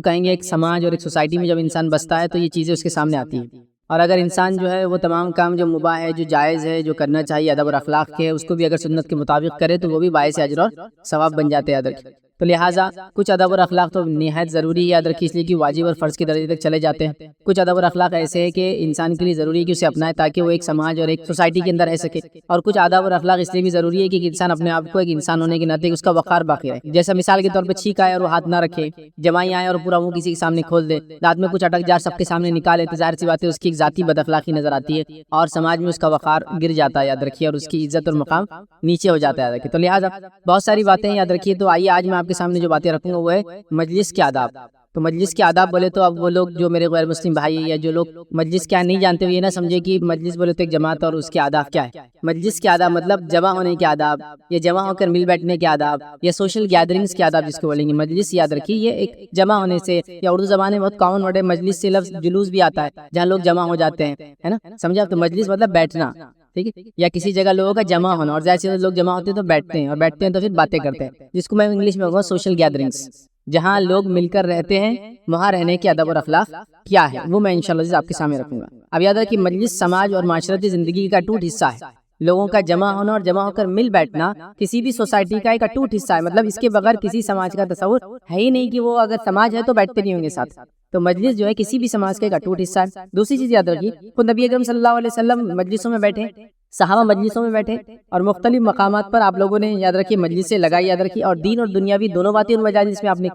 کہیں گے ایک سماج اور ایک سوسائٹی میں جب انسان بستا ہے تو یہ چیزیں اس کے سامنے آتی ہیں، اور اگر انسان جو ہے وہ تمام کام جو مباح ہے، جو جائز ہے، جو کرنا چاہیے ادب اور اخلاق کے، اس کو بھی اگر سنت کے مطابق کرے تو وہ بھی باعث اجر اور ثواب بن جاتے ہیں ادر کی۔ تو لہٰذا کچھ ادب اور اخلاق تو نہایت ضروری ہے ادر کی، اس لیے کہ واجب اور فرض کے درجے تک چلے جاتے ہیں۔ کچھ ادب اور اخلاق ایسے ہیں کہ انسان کے لیے ضروری ہے کہ اسے اپنائے تاکہ وہ ایک سماج اور ایک سوسائٹی کے اندر رہ سکے، اور کچھ آداب اور اخلاق اس لیے بھی ضروری ہے کہ انسان اپنے آپ کو ایک انسان ہونے کے ناطے اس کا وقار باقی رہے۔ جیسا مثال کے طور پہ چھینک آئے اور وہ ہاتھ نہ رکھے، جمائی آئے اور پورا منہ کسی کے سامنے کھول دے، دانت میں کچھ اٹک جائے سب کے سامنے نکالے، تو ظاہر سی بات ہے اس کی ایک ذاتی بد اخلاقی نظر آتی ہے اور سماج میں اس کا وقار گر جاتا ہے، یاد رکھیے، اور اس کی عزت اور مقام نیچے ہو جاتا ہے، یاد رکھیے۔ تو لہٰذا بہت ساری باتیں یاد رکھیے۔ تو آئیے آج میں آپ کے سامنے جو باتیں رکھوں گا وہ ہے مجلس کے آداب۔ تو مجلس کے آداب بولے تو اب وہ لوگ جو میرے غیر مسلم بھائی یا جو لوگ مجلس کیا نہیں جانتے ہوئے یہ نہ سمجھے کہ مجلس بولے تو ایک جماعت اور اس کے آداب کیا ہے۔ مجلس کے آداب مطلب جمع ہونے کے آداب، یا جمع ہو کر مل بیٹھنے کے آداب، یا سوشل گیدرنگز کے آداب جس کو بولیں گے۔ مجلس یاد رکھیے یہ ایک جمع ہونے سے، یا اردو زبان میں بہت کامن ورڈ ہے مجلس سے لفظ جلوس بھی آتا ہے جہاں لوگ جمع ہو جاتے ہیں، ہے نا، سمجھا؟ تو مجلس مطلب بیٹھنا، ٹھیک ہے، یا کسی جگہ لوگوں کا جمع ہونا، اور جیسے لوگ جمع ہوتے ہیں تو بیٹھتے ہیں، اور بیٹھتے ہیں تو پھر باتیں کرتے ہیں، جس کو میں انگلش میں کہوں سوشل گیدرنگز۔ جہاں لوگ مل کر رہتے ہیں وہاں رہنے کے ادب اور اخلاق کیا ہے وہ میں انشاءاللہ آپ کے سامنے رکھوں گا۔ اب یاد رکھیے مجلس سماج اور معاشرتی زندگی کا اٹوٹ حصہ ہے۔ لوگوں کا جمع ہونا اور جمع ہو کر مل بیٹھنا کسی بھی سوسائٹی کا ایک اٹوٹ حصہ ہے، مطلب اس کے بغیر کسی سماج کا تصور ہے ہی نہیں کہ وہ اگر سماج ہے تو بیٹھتے نہیں ہوں گے ساتھ۔ تو مجلس جو ہے کسی بھی سماج کا ایک اٹوٹ حصہ ہے۔ دوسری چیز یاد رکھیے، خود نبی اکرم صلی اللہ علیہ وسلم مجلسوں میں بیٹھے، صحابہ مجلسوں میں بیٹھے، اور مختلف مقامات پر آپ لوگوں نے یاد رکھیے مجلسیں لگائی، یاد رکھیے، اور دین اور دنیاوی دونوں باتیں ان مجالس میں آپ نے،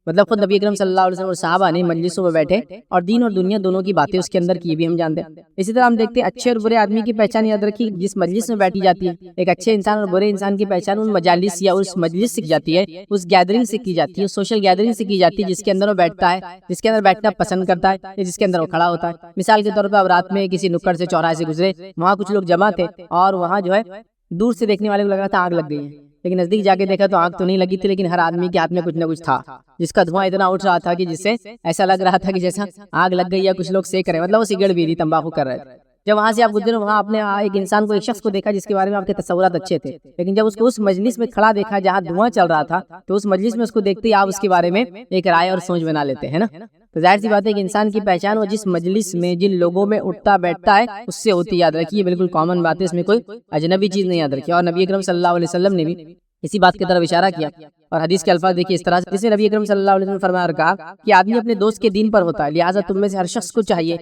مطلب خود نبی اکرم صلی اللہ علیہ وسلم اور صحابہ نے مجلسوں میں بیٹھے اور دین اور دنیا دونوں کی باتیں اس کے اندر کی بھی ہم جانتے ہیں۔ اسی طرح ہم دیکھتے ہیں اچھے اور برے آدمی کی پہچان یاد رکھی جس مجلس میں بیٹھی جاتی ہے۔ ایک اچھے انسان اور برے انسان کی پہچان ان مجالس یا اس مجلس سے کی جاتی ہے، اس گیدرنگ سے کی جاتی ہے، سوشل گیدرنگ سے کی جاتی ہے جس کے اندر وہ بیٹھتا ہے، جس کے اندر بیٹھنا پسند کرتا ہے، یا جس کے اندر وہ کھڑا ہوتا ہے۔ مثال کے طور پر اب رات میں کسی نکڑ سے چوراہے سے گزرے، وہاں کچھ لوگ جمع تھے اور وہاں جو ہے دور سے دیکھنے والے کو لگ رہا تھا آگ لگ گئی ہے، لیکن نزدیک جا کے دیکھا تو آگ تو نہیں لگی تھی، لیکن ہر آدمی کے ہاتھ میں کچھ نہ کچھ تھا جس کا دھواں اتنا اٹھ رہا تھا کہ جس سے ایسا لگ رہا تھا کہ جیسا آگ لگ گئی یا کچھ لوگ سیک رہے، مطلب وہ سگڑ بھی رہی، تمباکو کر رہے تھے۔ جب وہاں سے آپ گزرے وہاں آپ نے ایک انسان کو، ایک شخص کو دیکھا جس کے بارے میں آپ کے تصورات اچھے تھے، لیکن جب اس کو اس مجلس میں کھڑا دیکھا جہاں دھواں چل رہا تھا تو اس مجلس میں اس کو دیکھتے ہی آپ اس کے بارے میں ایک رائے اور سوچ بنا لیتے ہیں نا۔ تو ظاہر سی بات ہے کہ انسان کی پہچان وہ جس مجلس میں جن لوگوں میں اٹھتا بیٹھتا ہے اس سے ہوتی، یاد رکھیے، بالکل کامن بات ہے، اس میں کوئی اجنبی چیز نہیں، یاد رکھیے۔ اور نبی اکرم صلی اللہ علیہ وسلم نے بھی اسی بات کی طرف اشارہ کیا، اور حدیث کے الفاظ دیکھیے اس طرح سے، جس میں نبی اکرم صلی اللہ علیہ وسلم نے فرمایا اور کہا کہ آدمی اپنے دوست کے دین پر ہوتا ہے، لہٰذا تم میں سے ہر شخص کو چاہیے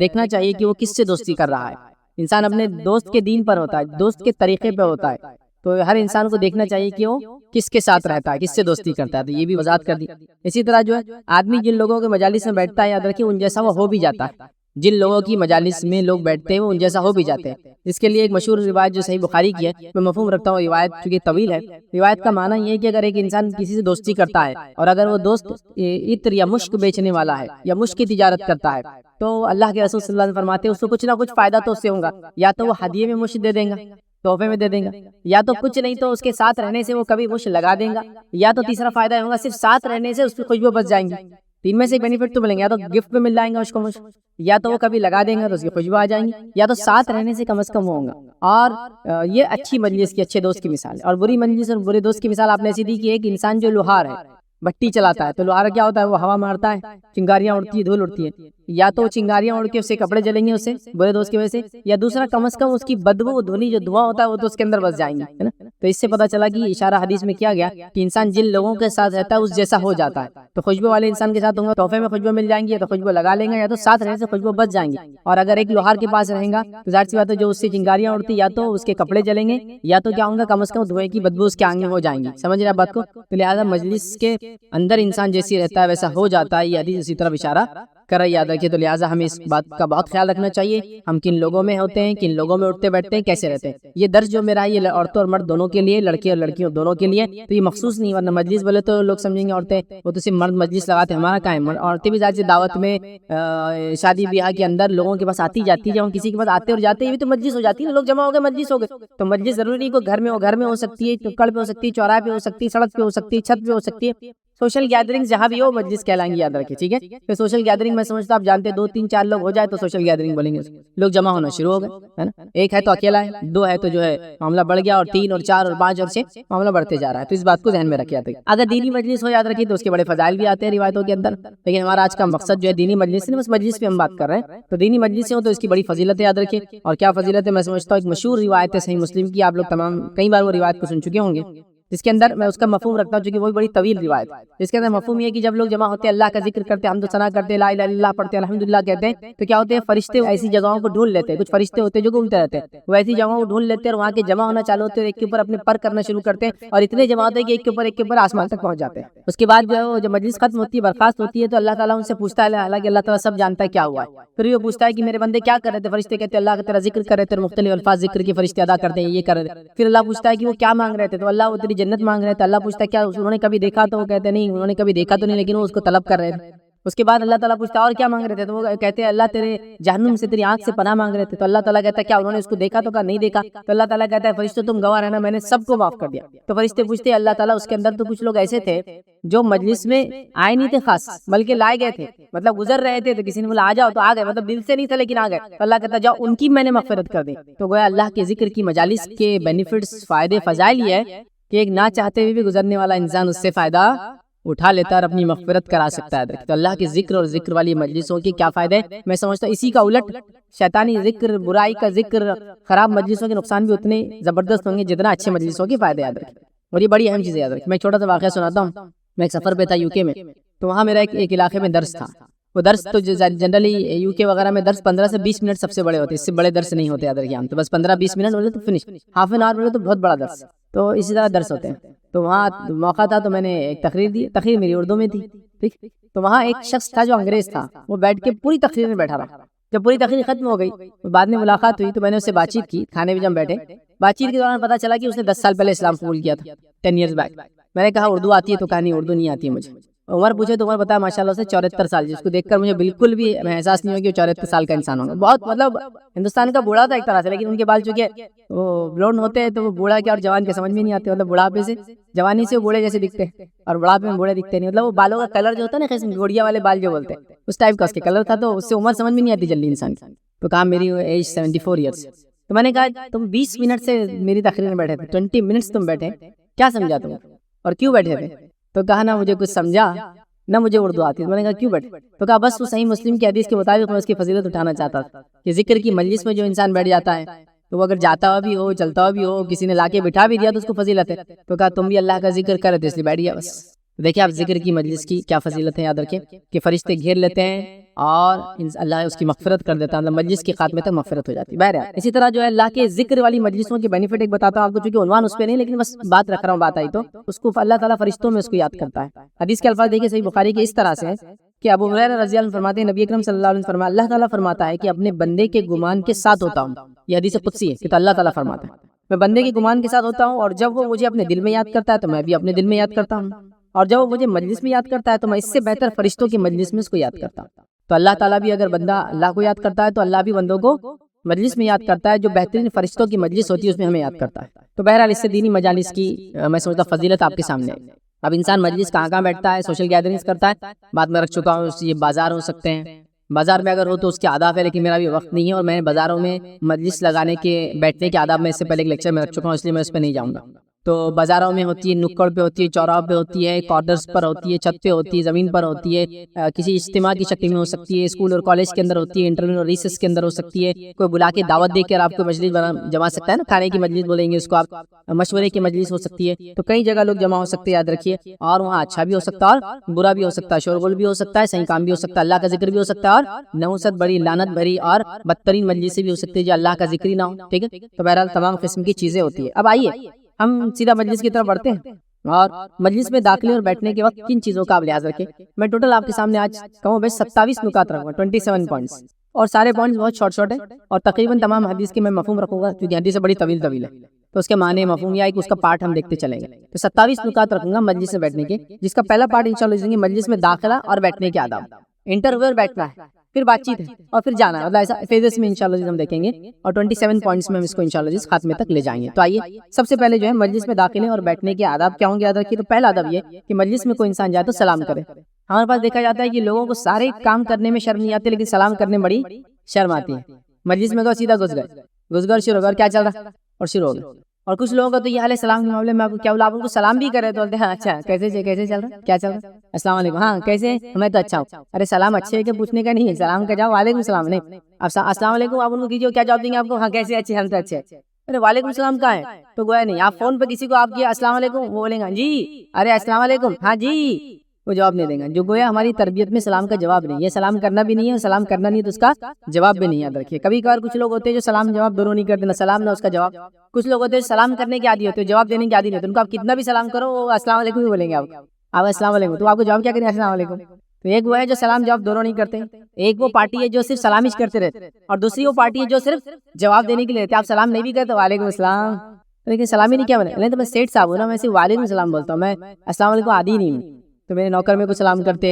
دیکھنا چاہیے کہ وہ کس سے دوستی کر رہا ہے۔ انسان اپنے دوست کے دین پر ہوتا ہے، دوست کے طریقے پہ ہوتا ہے، تو ہر انسان کو دیکھنا چاہیے کہ وہ کس کے ساتھ رہتا ہے، کس سے دوستی کرتا ہے، تو یہ بھی وضاحت کر دی۔ اسی طرح جو ہے آدمی جن لوگوں کے مجالس میں بیٹھتا ہے، یاد رکھیے ان جیسا وہ ہو بھی جاتا ہے، جن لوگوں کی مجالس میں لوگ بیٹھتے ہیں وہ ان جیسا ہو بھی جاتے ہیں۔ اس کے لیے ایک مشہور روایت جو صحیح بخاری کی ہے، میں مفہوم رکھتا ہوں، روایت چونکہ طویل ہے، روایت کا معنی یہ ہے کہ اگر ایک انسان کسی سے دوستی کرتا ہے اور اگر وہ دوست عطر یا مشک بیچنے والا ہے یا مشک کی تجارت کرتا ہے تو اللہ کے رسول صلی اللہ علیہ وسلم فرماتے ہیں اس کو کچھ نہ کچھ فائدہ تو اس سے ہوگا، یا تو وہ ہدیے میں مشک دے دیں گا، تحفے میں دے دیں گا، یا تو کچھ نہیں تو اس کے ساتھ رہنے سے وہ کبھی مشک لگا دیں گا، یا تو تیسرا فائدہ ہوگا صرف ساتھ رہنے سے اس کی خوشبو بچ جائیں گی۔ تین میں سے ایک بینیفٹ تو ملیں گے، یا تو گفٹ میں مل جائیں گا اس کو مشک، یا تو وہ کبھی لگا دیں گا تو اس کی خوشبو آ جائیں گی، یا تو ساتھ رہنے سے کم از کم ہوگا۔ اور یہ اچھی مجلس کی، اچھے دوست کی مثال ہے۔ اور بری مجلس اور برے دوست کی مثال آپ نے ایسی دی کہ ایک انسان جو لوہار ہے، بھٹی چلاتا ہے، تو لوہار کیا ہوتا ہے، وہ ہوا مارتا ہے، چنگاریاں اڑتی ہے، دھول اڑتی ہے، یا تو چنگاریاں اڑ کے اس سے کپڑے جلیں گے اس سے برے دوست کی وجہ سے، یا دوسرا کم از کم اس کی بدبو دھونی جو دھواں ہوتا ہے وہ تو اس کے اندر بس جائیں گے، ہے نا۔ تو اس سے پتہ چلا کہ اشارہ حدیث میں کیا گیا کہ انسان جن لوگوں کے ساتھ رہتا ہے اس جیسا ہو جاتا ہے۔ تو خوشبو والے انسان کے ساتھ ہوں گا، تحفے میں خوشبو مل جائیں گی، یا تو خوشبو لگا لیں گے، یا تو ساتھ رہنے سے خوشبو بچ جائیں گی۔ اور اگر ایک لوہار کے پاس رہیں گا تو ظاہر سی بات ہے جو اس سے چنگاریاں اڑتی یا تو اس کے کپڑے جلیں گے، یا تو کیا ہوگا، کم از کم دھوئے کی بدبو اس کے آنگن میں ہو جائیں گی۔ سمجھ رہے ہیں بات کو؟ تو لہٰذا مجلس کے اندر انسان جیسی رہتا ہے ویسا ہو جاتا ہے، یہ حدیث اسی طرف اشارہ کر رہی، یاد رکھیے۔ تو لہٰذا ہمیں اس بات کا بہت خیال رکھنا چاہیے، ہم کن لوگوں میں ہوتے ہیں، کن لوگوں میں اٹھتے بیٹھتے ہیں، کیسے رہتے ہیں۔ یہ درس جو میرا ہے یہ عورتوں اور مرد دونوں کے لیے، لڑکے اور لڑکیوں دونوں کے لیے، تو یہ مخصوص نہیں، ورنہ مجلس بولے تو لوگ سمجھیں گے عورتیں وہ تو صرف مرد مجلس لگاتے ہیں، ہمارا کہاں ہے، عورتیں بھی ذات سے دعوت میں شادی بیاہ کے اندر لوگوں کے پاس آتی جاتی ہے، جب ہم کسی کے پاس آتے اور جاتے ہیں تو مجلس ہو جاتی ہے، لوگ جمع ہو گئے مجلس ہو گئے۔ تو مجلس ضروری نہیں کہ گھر میں ہو، گھر میں ہو سکتی ہے، ٹکڑ پہ ہو سکتی ہے، چوراہے پہ ہو سکتی ہے، سڑک پہ ہو سکتی ہے، چھت پہ ہو سکتی ہے، سوشل گیدرنگ جہاں بھی ہو مجلس کہلائیں گی، یاد رکھیں ٹھیک ہے. پھر سوشل گیدرنگ میں سمجھتا آپ جانتے ہیں 2-3-4 لوگ ہو جائے تو سوشل گیدرنگ بولیں گے، لوگ جمع ہونا شروع ہو گئے ہے نا. ایک ہے تو اکیلا ہے، 2 ہے تو جو ہے معاملہ بڑھ گیا، اور 3 اور 4 اور 5 اور 6 معاملہ بڑھتے جا رہا ہے. تو اس بات کو ذہن میں رکھیں. اگر دینی مجلس ہو یاد رکھیے تو اس کے بڑے فضائل بھی آتے ہیں روایتوں کے اندر، لیکن ہمارا آج کا مقصد جو ہے دینی مجلس نہیں، بس مجلس پہ ہم بات کر رہے ہیں. تو دینی مجلس سے ہو تو اس کی بڑی فضیلت یاد رکھیں. اور کیا فضیلت ہے میں سمجھتا ہوں ایک مشہور روایت ہے صحیح مسلم کی، آپ لوگ تمام کئی بار وہ روایت کو سن چکے ہوں گے، جس کے اندر میں اس کا مفہوم رکھتا ہوں چونکہ وہ بڑی طویل روایت ہے. جس کے اندر مفہوم یہ ہے کہ جب لوگ جمع ہوتے ہیں اللہ کا ذکر کرتے ہیں، حمد و ثنا کرتے ہیں، لا الہ الا اللہ پڑھتے ہیں، الحمدللہ کہتے ہیں، تو کیا ہوتے ہیں فرشتے ایسی جگہوں کو ڈھونڈ لیتے ہیں. کچھ فرشتے ہوتے ہیں جو گھومتے رہتے ہیں، وہ ایسی جگہوں کو ڈھونڈ لیتے ہیں اور وہاں کے جمع ہونا چالو ہوتے ہیں، ایک کے اوپر اپنے پر کرنا شروع کرتے ہیں، اور اتنے جمع ہوتے ہیں کہ ایک کے اوپر آسمان تک پہنچ جاتے ہیں. اس کے بعد جو ہے وہ جب مجلس ختم ہوتی ہے، برخاست ہوتی ہے، تو اللہ تعالیٰ ان سے پوچھتا ہے، حالانکہ اللہ تعالیٰ سب جانتا ہے کیا ہوا ہے. پھر وہ پوچھتا ہے کہ میرے بندے کیا کر رہے تھے؟ فرشتے کہتے ہیں اللہ کا تیرا ذکر کر رہے تھے، مختلف الفاظ ذکر کے فرشتے ادا کرتے ہیں، یہ کر رہے تھے. پھر اللہ پوچھتا ہے کہ وہ کیا مانگ رہے تھے؟ تو اللہ وہ تیری جنت مانگ رہے تھے. اللہ پوچھتا ہے کیا انہوں نے کبھی دیکھا؟ تو وہ کہتے نہیں انہوں نے کبھی دیکھا تو نہیں، لیکن وہ اس کو طلب کر رہے تھے. اس کے بعد اللہ تعالیٰ پوچھتا ہے اور کیا مانگ رہے تھے؟ تو وہ کہتے ہیں اللہ تیرے جہنم سے تیری آنکھ سے پناہ مانگ رہے تھے. تو اللہ تعالیٰ کہتا ہے کیا انہوں نے اس کو دیکھا؟ تو کہا نہیں دیکھا. تو اللہ تعالیٰ کہتا ہے فرشتوں تم گواہ رہنا، میں نے سب کو معاف کر دیا. تو فرشتے پوچھتے ہیں اللہ تعالیٰ اس کے اندر تو کچھ لوگ ایسے تھے جو مجلس میں آئے نہیں تھے خاص، بلکہ لائے گئے تھے، مطلب گزر رہے تھے تو کسی نے بولا آ جاؤ تو آ گئے، مطلب دل سے نہیں تھا لیکن آ گئے. تو اللہ کہتا ہے جاؤ ان کی میں نے مغفرت کر دی. تو گویا اللہ کے ذکر کی مجالس کے بینیفٹس، فائدے، فضائل یہ ہے کہ ایک نہ چاہتے ہوئے بھی گزرنے والا انسان اس سے فائدہ اٹھا لیتا ہے اور اپنی مغفرت کرا سکتا ہے. تو اللہ کے ذکر اور ذکر والی مجلسوں کے کیا فائدے ہیں؟ میں سمجھتا ہوں اسی کا الٹ شیطانی ذکر، برائی کا ذکر، خراب مجلسوں کے نقصان بھی اتنے زبردست ہوں گے جتنا اچھے مجلسوں کے فائدے یاد رکھیں. اور یہ بڑی اہم چیز یاد رکھیں. میں چھوٹا سا واقعہ سناتا ہوں. میں ایک سفر پہ تھا یو کے میں، تو وہاں میرا ایک علاقے میں درس تھا. وہ درس تو جنرلی یو کے وغیرہ میں درس 15 سے 20 منٹ سب سے بڑے ہوتے ہیں، اس سے بڑے درس نہیں ہوتے یاد رکھیں. تو بس 15-20 منٹ بولے تو فنش، ہاف این آور بولے تو بہت بڑا درس. تو اسی طرح درس ہوتے ہیں. تو وہاں موقع تھا تو میں نے ایک تقریر دی. تقریر میری اردو میں تھی، ٹھیک. تو وہاں ایک شخص تھا جو انگریز تھا، وہ بیٹھ کے پوری تقریر میں بیٹھا رہا. جب پوری تقریر ختم ہو گئی، بعد میں ملاقات ہوئی تو میں نے اس سے بات چیت کی. کھانے بھی جب بیٹھے، بات چیت کے دوران پتا چلا کہ اس نے 10 سال پہلے اسلام قبول کیا تھا، 10 ایئرز بیک. میں نے کہا اردو آتی ہے؟ تو کہا نہیں اردو نہیں آتی ہے مجھے. عمر پوچھے تو عمر بتایا ماشاء اللہ سے 74 سال، جس کو دیکھ کر مجھے بالکل بھی احساس نہیں ہوا کہ وہ 74 سال کا انسان ہوگا. بہت مطلب ہندوستان کا بوڑھا تھا ایک طرح سے، لیکن ان کے بال چونکہ وہ بلونڈ ہوتے ہیں تو وہ بوڑھا کیا اور جوان کے سمجھ میں نہیں آتے. مطلب بڑھاپے سے، جوانی سے وہ بوڑھے جیسے دکھتے ہیں اور بڑھاپے میں بوڑھے دکھتے نہیں. مطلب وہ بالوں کا کلر جو ہوتا ہے نا، گوڑیا والے بال جو بولتے ہیں، اس ٹائپ کا اس کے کلر تھا. تو اس سے عمر سمجھ میں نہیں آتی جلدی انسان کی. تو کہا میری ایج 74 ایئرس. تو میں نے کہا تم 20 منٹ سے میری تقریر میں بیٹھے تھے، 20 منٹس تم بیٹھے، کیا سمجھا تم اور کیوں بیٹھے تھے؟ تو کہا نہ مجھے کچھ سمجھا نہ مجھے اردو آتی. میں نے کہا کیوں بیٹھے؟ تو کہا بس وہ صحیح مسلم کی حدیث کے مطابق میں اس کی فضیلت اٹھانا چاہتا تھا کہ ذکر کی مجلس میں جو انسان بیٹھ جاتا ہے تو وہ اگر جاتا ہوا بھی ہو، چلتا ہوا بھی ہو، کسی نے لا کے بٹھا بھی دیا تو اس کو فضیلت ہے. تو کہا تم بھی اللہ کا ذکر کر رہے تھے اس لیے بیٹھ گیا بس. دیکھیں آپ ذکر کی مجلس کی کیا فضیلت ہے یاد رکھیں کہ فرشتے گھیر لیتے ہیں اور اللہ اس کی مغفرت کر دیتا ہے، مطلب مجلس کے خاتمے تک مغفرت ہو جاتی ہے. بہرحال اسی طرح جو ہے اللہ کے ذکر والی مجلسوں کے بینیفٹ ایک بتاتا ہوں آپ کو، چونکہ عنوان اس پہ نہیں لیکن بس بات رکھ رہا ہوں، بات آئی تو اس کو اللہ تعالیٰ فرشتوں میں اس کو یاد کرتا ہے. حدیث کے الفاظ دیکھیں صحیح بخاری کے اس طرح سے ہے کہ ابو ہریرہ رضی اللہ عنہ فرماتے ہیں نبی اکرم صلی اللہ علیہ وسلم فرمایا اللہ تعالیٰ فرماتا ہے کہ اپنے بندے کے گمان کے ساتھ ہوتا ہوں. یہ حدیث قدسی ہے کہ تو اللہ تعالیٰ فرماتا ہے میں بندے کے گمان کے ساتھ ہوتا ہوں، اور جب وہ مجھے اپنے دل میں یاد کرتا ہے تو میں بھی اپنے دل میں یاد کرتا ہوں، اور جب وہ مجھے مجلس میں یاد کرتا ہے تو میں اس سے بہتر فرشتوں کی مجلس میں اس کو یاد کرتا ہوں. تو اللہ تعالیٰ بھی اگر بندہ اللہ کو یاد کرتا ہے تو اللہ بھی بندوں کو مجلس میں یاد کرتا ہے، جو بہترین فرشتوں کی مجلس ہوتی ہے اس میں ہمیں یاد کرتا ہے. تو بہرحال اس سے دینی مجالس کی میں سمجھتا فضیلت آپ کے سامنے ہے. اب انسان مجلس کہاں بیٹھتا ہے، سوشل گیدرنگز کرتا ہے، بعد میں رکھ چکا ہوں. یہ بازار ہو سکتے ہیں، بازار میں اگر ہو تو اس کے آداب ہے، لیکن میرا بھی وقت نہیں ہے اور میں بازاروں میں مجلس لگانے کے بیٹھنے کے آداب میں اس سے پہلے ایک لیکچر میں رکھ چکا ہوں، اس لیے میں اس پہ نہیں جاؤں گا. تو بازاروں میں ہوتی ہے، نکڑ پہ ہوتی ہے، چوراہوں پہ ہوتی ہے، کارنرز پر ہوتی ہے، چھت پہ ہوتی ہے، زمین پر ہوتی ہے، کسی اجتماع کی شکل میں ہو سکتی ہے، اسکول اور کالج کے اندر ہوتی ہے، انٹرویو اور ریسرچ کے اندر ہو سکتی ہے، کوئی بلا کے دعوت دے کر آپ کو مجلس جما سکتا ہے نا، کھانے کی مجلس بولیں گے اس کو آپ، مشورے کی مجلس ہو سکتی ہے. تو کئی جگہ لوگ جمع ہو سکتے ہیں یاد رکھیے، اور وہاں اچھا بھی ہو سکتا ہے اور برا بھی ہو سکتا ہے، شورغل بھی ہو سکتا ہے، صحیح کام بھی ہو سکتا ہے، اللہ کا ذکر بھی ہو سکتا ہے، اور نحوست بڑی لعنت بھری اور بدترین مجلس بھی ہو سکتی ہے جو اللہ کا ذکر ہی نہ ہو. ٹھیک ہے، تو بہرحال تمام قسم کی چیزیں ہوتی ہے. اب آئیے ہم سیدھا مجلس کی طرف بڑھتے ہیں، اور مجلس میں داخلے اور بیٹھنے کے وقت کن چیزوں کا آپ لحاظ رکھیں. میں ٹوٹل آپ کے سامنے آج کہوں بھائی 27 نکات رکھوں گا، 27 پوائنٹس، اور سارے پوائنٹس بہت شارٹ ہیں، اور تقریباً تمام حدیث کے میں مفہوم رکھوں گا کیونکہ حدیث بڑی طویل ہے، تو اس کے معنی مفہوم یا ایک اس کا پارٹ ہم دیکھتے چلیں گے. تو 27 نکات رکھوں گا مجلس میں بیٹھنے کے، جس کا پہلا پارٹ انشاءاللہ مجلس میں داخلہ اور بیٹھنے کے آداب. انٹرویو بیٹھنا ہے، پھر بات چیت ہے اور پھر جانا ہے. مطلب ایسا فیزز میں انشاءاللہ ہم دیکھیں گے اور 27 پوائنٹس میں ہم اس کو انشاءاللہ خاتمے تک لے جائیں گے. تو آئیے سب سے پہلے جو ہے مجلس میں داخلے اور بیٹھنے کے آداب کیا ہوں گے یاد رکھیے. تو پہلا آداب یہ کہ مجلس میں کوئی انسان جائے تو سلام کرے. ہمارے پاس دیکھا جاتا ہے کہ لوگوں کو سارے کام کرنے میں شرم نہیں آتی لیکن سلام کرنے میں بڑی شرم آتی ہے. مجلس میں تو سیدھا گھس گئے شروع ہو گیا اور کیا چل رہا اور شروع ہو گیا. اور کچھ لوگوں کا تو یہ حال ہے سلام کے معاملے میں آپ کو کیا بولا, آپ ان کو سلام بھی کرے تو بولتے ہیں اچھا کیسے چل رہا کیا چل رہا السلام علیکم, ہاں کیسے میں تو اچھا ہوں. ارے سلام اچھے ہے کہ پوچھنے کا نہیں ہے, سلام کا جاؤ وعلیکم السلام نہیں. اب السلام علیکم آپ ان کو کیجیے کیا جواب دیں گے آپ کو, ہاں کیسے اچھے ہم تو اچھے. ارے وعلیکم السلام کہاں ہے تو گویا نہیں. آپ فون پہ کسی کو آپ کیا السلام علیکم وہ بولیں گا جی, ارے السلام علیکم ہاں جی, وہ جواب نہیں دیں گا. جو گویا ہماری تربیت میں سلام کا جواب نہیں ہے. سلام کرنا بھی نہیں ہے اور سلام کرنا نہیں ہے تو اس کا جواب بھی نہیں یاد رکھیے. کبھی کبھار کچھ لوگ ہوتے ہیں جو سلام جواب دونوں نہیں کرتے, نہ سلام نہ اس کا جواب. کچھ لوگ ہوتے ہیں سلام کرنے کے عادی ہوتے ہیں, جواب دینے کے عادی نہیں ہوتے. ان کو آپ کتنا بھی سلام کرو وہ السلام علیکم ہی بولیں گے. آپ السلام علیکم تو آپ کو جواب کیا کریں السلام علیکم. تو ایک وہ ہے جو سلام جواب دونوں نہیں کرتے, ایک وہ پارٹی ہے جو صرف سلام ہی کرتے رہتے, اور دوسری وہ پارٹی ہے جو صرف جواب دینے کے لیے رہتے. آپ سلام نہیں بھی کرتے وعلیکم السلام, لیکن سلام ہی نہیں کیا بنے. تو میں سیٹ صاحب ہوں نا, میں صرف وعلیکم السلام بولتا ہوں, میں السلام علیکم عادی نہیں ہوں. تو میرے نوکر میں کو سلام کرتے,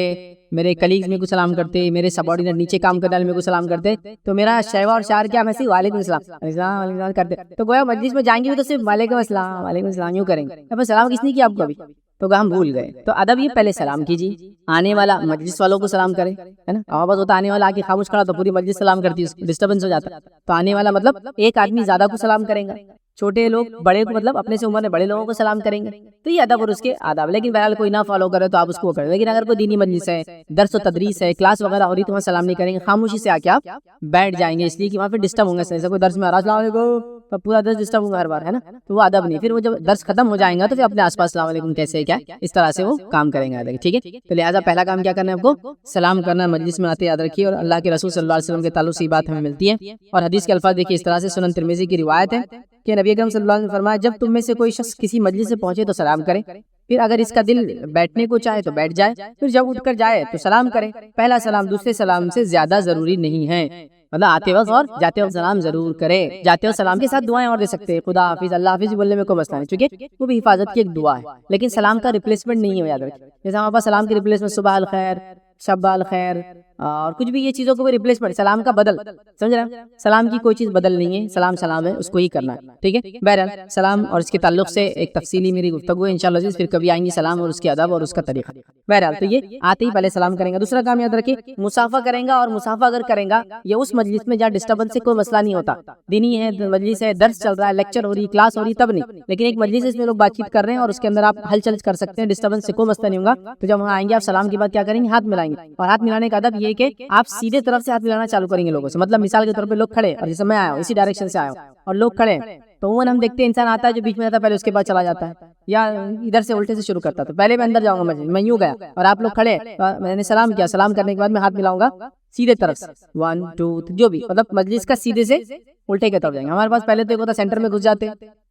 میرے کلیگز میں کو سلام کرتے, میرے سبارڈینیٹ نیچے کام کرنے والے میں کو سلام کرتے. تو میرا شیوا اور شعر کیا, میں صرف وعلیکم السلام کرتے. تو گویا مجلس میں جائیں گے تو صرف وعلیکم السلام یوں کریں گے. اب سلام کس نے کیا آپ کو ابھی, تو ہم بھول گئے. تو ادب یہ پہلے سلام کیجیے, آنے والا مجلس والوں کو سلام کرے, ہے نا. ہمارے پاس ہوتا آنے والا آ کے خاموش کھڑا تو پوری مجلس سلام کرتی ہے, ڈسٹربنس ہو جاتا. تو آنے والا مطلب ایک آدمی زیادہ کو سلام کرے گا, چھوٹے لوگ بڑے کو مطلب اپنے سے عمر میں بڑے لوگوں کو سلام کریں گے. تو یہ ادب اور اس کے آداب. لیکن بہرحال کوئی نہ فالو کرے تو آپ اس کو کریں. لیکن اگر کوئی دینی مجلس ہے, درس و تدریس ہے, کلاس وغیرہ ہو رہی تو وہاں سلام نہیں کریں گے, خاموشی سے آ کے آپ بیٹھ جائیں گے, اس لیے کہ وہاں پہ ڈسٹرب ہوں گے. جیسے کوئی درس میں السلام علیکم تو پورا درس ڈسٹرب ہوگا ہر بار, ہے نا. تو وہ ادب نہیں. پھر وہ جب درس ختم ہو جائے گا تو پھر اپنے آس پاس السلام علیکم کیسے کیا اس طرح سے وہ کام کریں گے, ٹھیک ہے. تو لہٰذا پہلا کام کیا کرنا ہے آپ کو, سلام کرنا. مجلس میں آتے یاد رکھیے. اور اللہ کے رسول صلی اللہ علیہ وسلم کے تعلق سے یہ بات ہمیں ملتی ہے. اور حدیث کے الفاظ دیکھیے اس طرح سے, سنن ترمذی کی روایت ہے کہ نبی اکرم صلی اللہ علیہ وسلم نے فرمایا جب تم میں سے کوئی شخص کسی مجلس سے پہنچے تو سلام کرے, پھر اگر اس کا دل بیٹھنے کو چاہے تو بیٹھ جائے, پھر جب اٹھ کر جائے تو سلام کرے. پہلا سلام دوسرے سلام سے زیادہ ضروری نہیں ہے, مطلب آتے وقت اور جاتے وقت سلام ضرور کرے. جاتے وقت سلام کے ساتھ دعائیں اور دے سکتے ہیں, خدا حافظ اللہ حافظ بولنے میں کوئی مسئلہ نہیں, چونکہ وہ بھی حفاظت کی ایک دعا ہے. لیکن سلام کا ریپلیسمنٹ نہیں ہے, یاد رکھیں. جیسے ہمارے پاس سلام کی ریپلیسمنٹ صبح الخیر, شب الخیر اور کچھ بھی, یہ چیزوں کو بھی ریپلیسمنٹ, سلام کا بدل, سمجھ رہے ہیں. سلام کی کوئی چیز بدل نہیں ہے, سلام سلام ہے, اس کو ہی کرنا ہے, ٹھیک ہے. بہرحال سلام اور اس کے تعلق سے ایک تفصیلی میری گفتگو ہے انشاءاللہ, پھر کبھی آئیں گی سلام اور اس کے ادب اور اس کا طریقہ. بہرحال تو یہ آتے ہی پہلے سلام کریں گا. دوسرا کام یاد رکھیں, مصافحہ کریں گا. اور مصافحہ اگر کریں گا یہ اس مجلس میں جہاں ڈسٹربنس سے کوئی مسئلہ نہیں ہوتا, دینی ہے مجلس ہے, درس چل رہا ہے, لیکچر ہو رہی, کلاس ہو رہی, تب نہیں. لیکن ایک مجلس ہے اس میں لوگ بات چیت کر رہے ہیں اور اس کے اندر آپ ہلچل کر سکتے ہیں, ڈسٹربنس سے کوئی مسئلہ نہیں ہوگا. تو جب وہاں آئیں گے آپ سلام کے بعد کیا کریں گے, ہاتھ ملائیں گے. اور ہاتھ ملانے کا ادب یہ کہ آپ سیدھے طرف سے ہاتھ ملانا چالو کریں گے لوگوں سے. مطلب مثال کے طور پہ لوگ کھڑے اور جیسے میں آیا ہوں اسی ڈائریکشن سے آیا ہوں اور لوگ کھڑے ہیں, تو عموماً ہم دیکھتے ہیں انسان آتا ہے جو بیچ میں جاتا ہے پہلے اس کے بعد چلا جاتا ہے, یا ادھر سے الٹے سے شروع کرتا ہے. تو پہلے میں اندر جاؤں گا, میں یوں گیا اور آپ لوگ کھڑے, میں نے سلام کیا, سلام کرنے کے بعد میں ہاتھ ملاؤں گا سیدھے طرف سے, 1 2 جو بھی, مطلب مجلس کا سیدھے سے الٹے کی طرف جائیں گے. ہمارے پاس پہلے تو ایک ہوتا سینٹر میں گھس جاتے,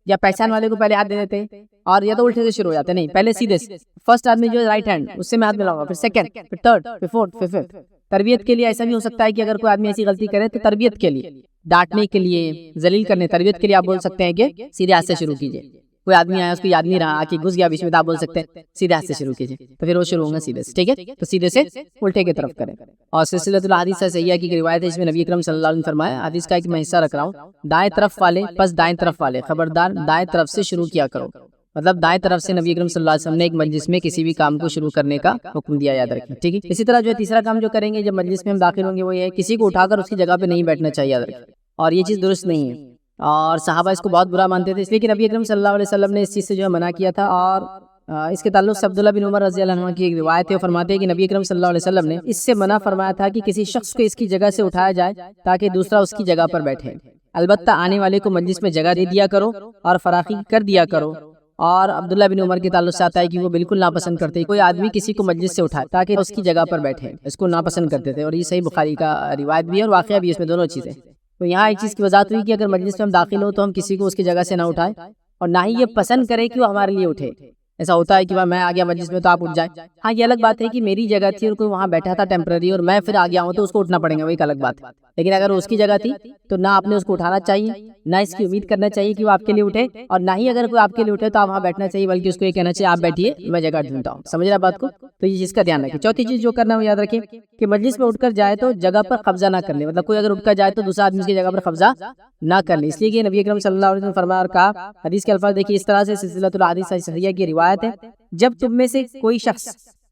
یا پہچان والے کو پہلے ہاتھ دے دیتے, اور یا تو الٹے سے شروع ہو جاتے. نہیں, پہلے سیدھے سے فرسٹ آدمی جو ہے رائٹ ہینڈ, اس سے میں ہاتھ ملاؤں گا, پھر سیکنڈ, پھر تھرڈ, پھر فورتھ, پھر ففتھ. تربیت کے لیے ایسا بھی ہو سکتا ہے کہ اگر کوئی آدمی ایسی غلطی کرے تو تربیت کے لیے, ڈانٹنے کے لیے, ذلیل کرنے, تربیت کے لیے آپ بول سکتے ہیں کہ سیدھے ہاتھ سے شروع کیجیے. کوئی آدمی آیا اس کو یاد نہیں رہا, آ کے گھس گیا بیچ میں, تو آپ بول سکتے ہیں سیدھے ہاتھ سے شروع کیجیے. تو پھر وہ شروع ہوگا سیدھے سے, ٹھیک ہے. تو سیدھے سے الٹے کی طرف کریں. اور سلسلۃ الحدیث صحیحہ کی روایت ہے, اس میں نبی اکرم صلی اللہ علیہ وسلم نے فرمایا, حدیث کا ایک میں حصہ رکھ رہا ہوں, دائیں طرف والے پس دائیں طرف والے, خبردار دائیں طرف سے شروع کیا کرو. مطلب دائیں طرف سے نبی اکرم صلی اللہ علیہ وسلم نے ایک مجلس میں کسی بھی کام کو شروع کرنے کا حکم دیا, یاد رکھیں, ٹھیک ہے. اسی طرح جو ہے تیسرا کام جو کریں گے جب مجلس میں ہم داخل ہوں گے وہ یہ ہے, کسی کو اٹھا کر اس کی جگہ پہ نہیں بیٹھنا چاہیے, یاد رکھیں. اور یہ چیز درست نہیں ہے, اور صحابہ اس کو بہت برا مانتے تھے, اس لیے کہ نبی اکرم صلی اللہ علیہ وسلم نے اس چیز سے جو ہے منع کیا تھا. اور اس کے تعلق سے عبداللہ بن عمر رضی اللہ عنہ کی ایک روایت ہے, وہ فرماتے ہیں کہ نبی اکرم صلی اللہ علیہ وسلم نے اس سے منع فرمایا تھا کہ کسی شخص کو اس کی جگہ سے اٹھایا جائے تاکہ دوسرا اس کی جگہ پر بیٹھے. البتہ آنے والے کو مجلس میں جگہ دے دیا کرو اور فراخی کر دیا کرو. اور عبداللہ بن عمر کے تعلق سے آتا ہے کہ وہ بالکل ناپسند کرتے, کوئی آدمی کسی کو مجلس سے اٹھائے تاکہ اس کی جگہ پر بیٹھے, اس کو ناپسند کرتے تھے. اور یہ صحیح بخاری کا روایت بھی ہے اور واقعہ بھی, اس میں دونوں چیزیں. تو یہاں ایک چیز کی وضاحت ہوئی کہ اگر مجلس میں ہم داخل ہو تو ہم کسی کو اس کی جگہ سے نہ اٹھائیں, اور نہ ہی یہ پسند کرے کہ وہ ہمارے لیے اٹھے. ایسا ہوتا ہے کہ میں آ گیا مجلس میں تو آپ اٹھ جائیں. ہاں یہ الگ بات ہے کہ میری جگہ تھی اور کوئی وہاں بیٹھا تھا ٹیمپرری اور میں پھر آ گیا ہوں تو اس کو اٹھنا پڑے گا, وہ ایک الگ بات ہے. لیکن اگر اس کی جگہ تھی تو نہ آپ نے اس کو اٹھانا چاہیے، نہ اس کی امید کرنا چاہیے کہ وہ آپ کے لیے اٹھے، اور نہ ہی اگر کوئی آپ کے لیے اٹھے تو آپ وہاں بیٹھنا چاہیے، بلکہ اس کو یہ کہنا چاہیے آپ بیٹھیے میں جگہ ڈھونڈتا ہوں۔ سمجھ رہا بات کو؟ تو یہ چیز کا دھیان رکھیں۔ چوتھی چیز جو کرنا ہے وہ یاد رکھیں کہ مجلس میں اٹھ کر جائے تو جگہ پر قبضہ نہ کر لے، مطلب کوئی اگر اٹھ کر جائے تو دوسرا آدمی اس کی جگہ پر قبضہ نہ کر لے، اس لیے کہ نبی اکرم صلی اللہ علیہ وسلم فرمایا اور کہا، حدیث کے الفاظ دیکھیے اس طرح سے سلسلۃ الاحادیث صحیحہ کی روایت ہے، جب تم میں سے کوئی شخص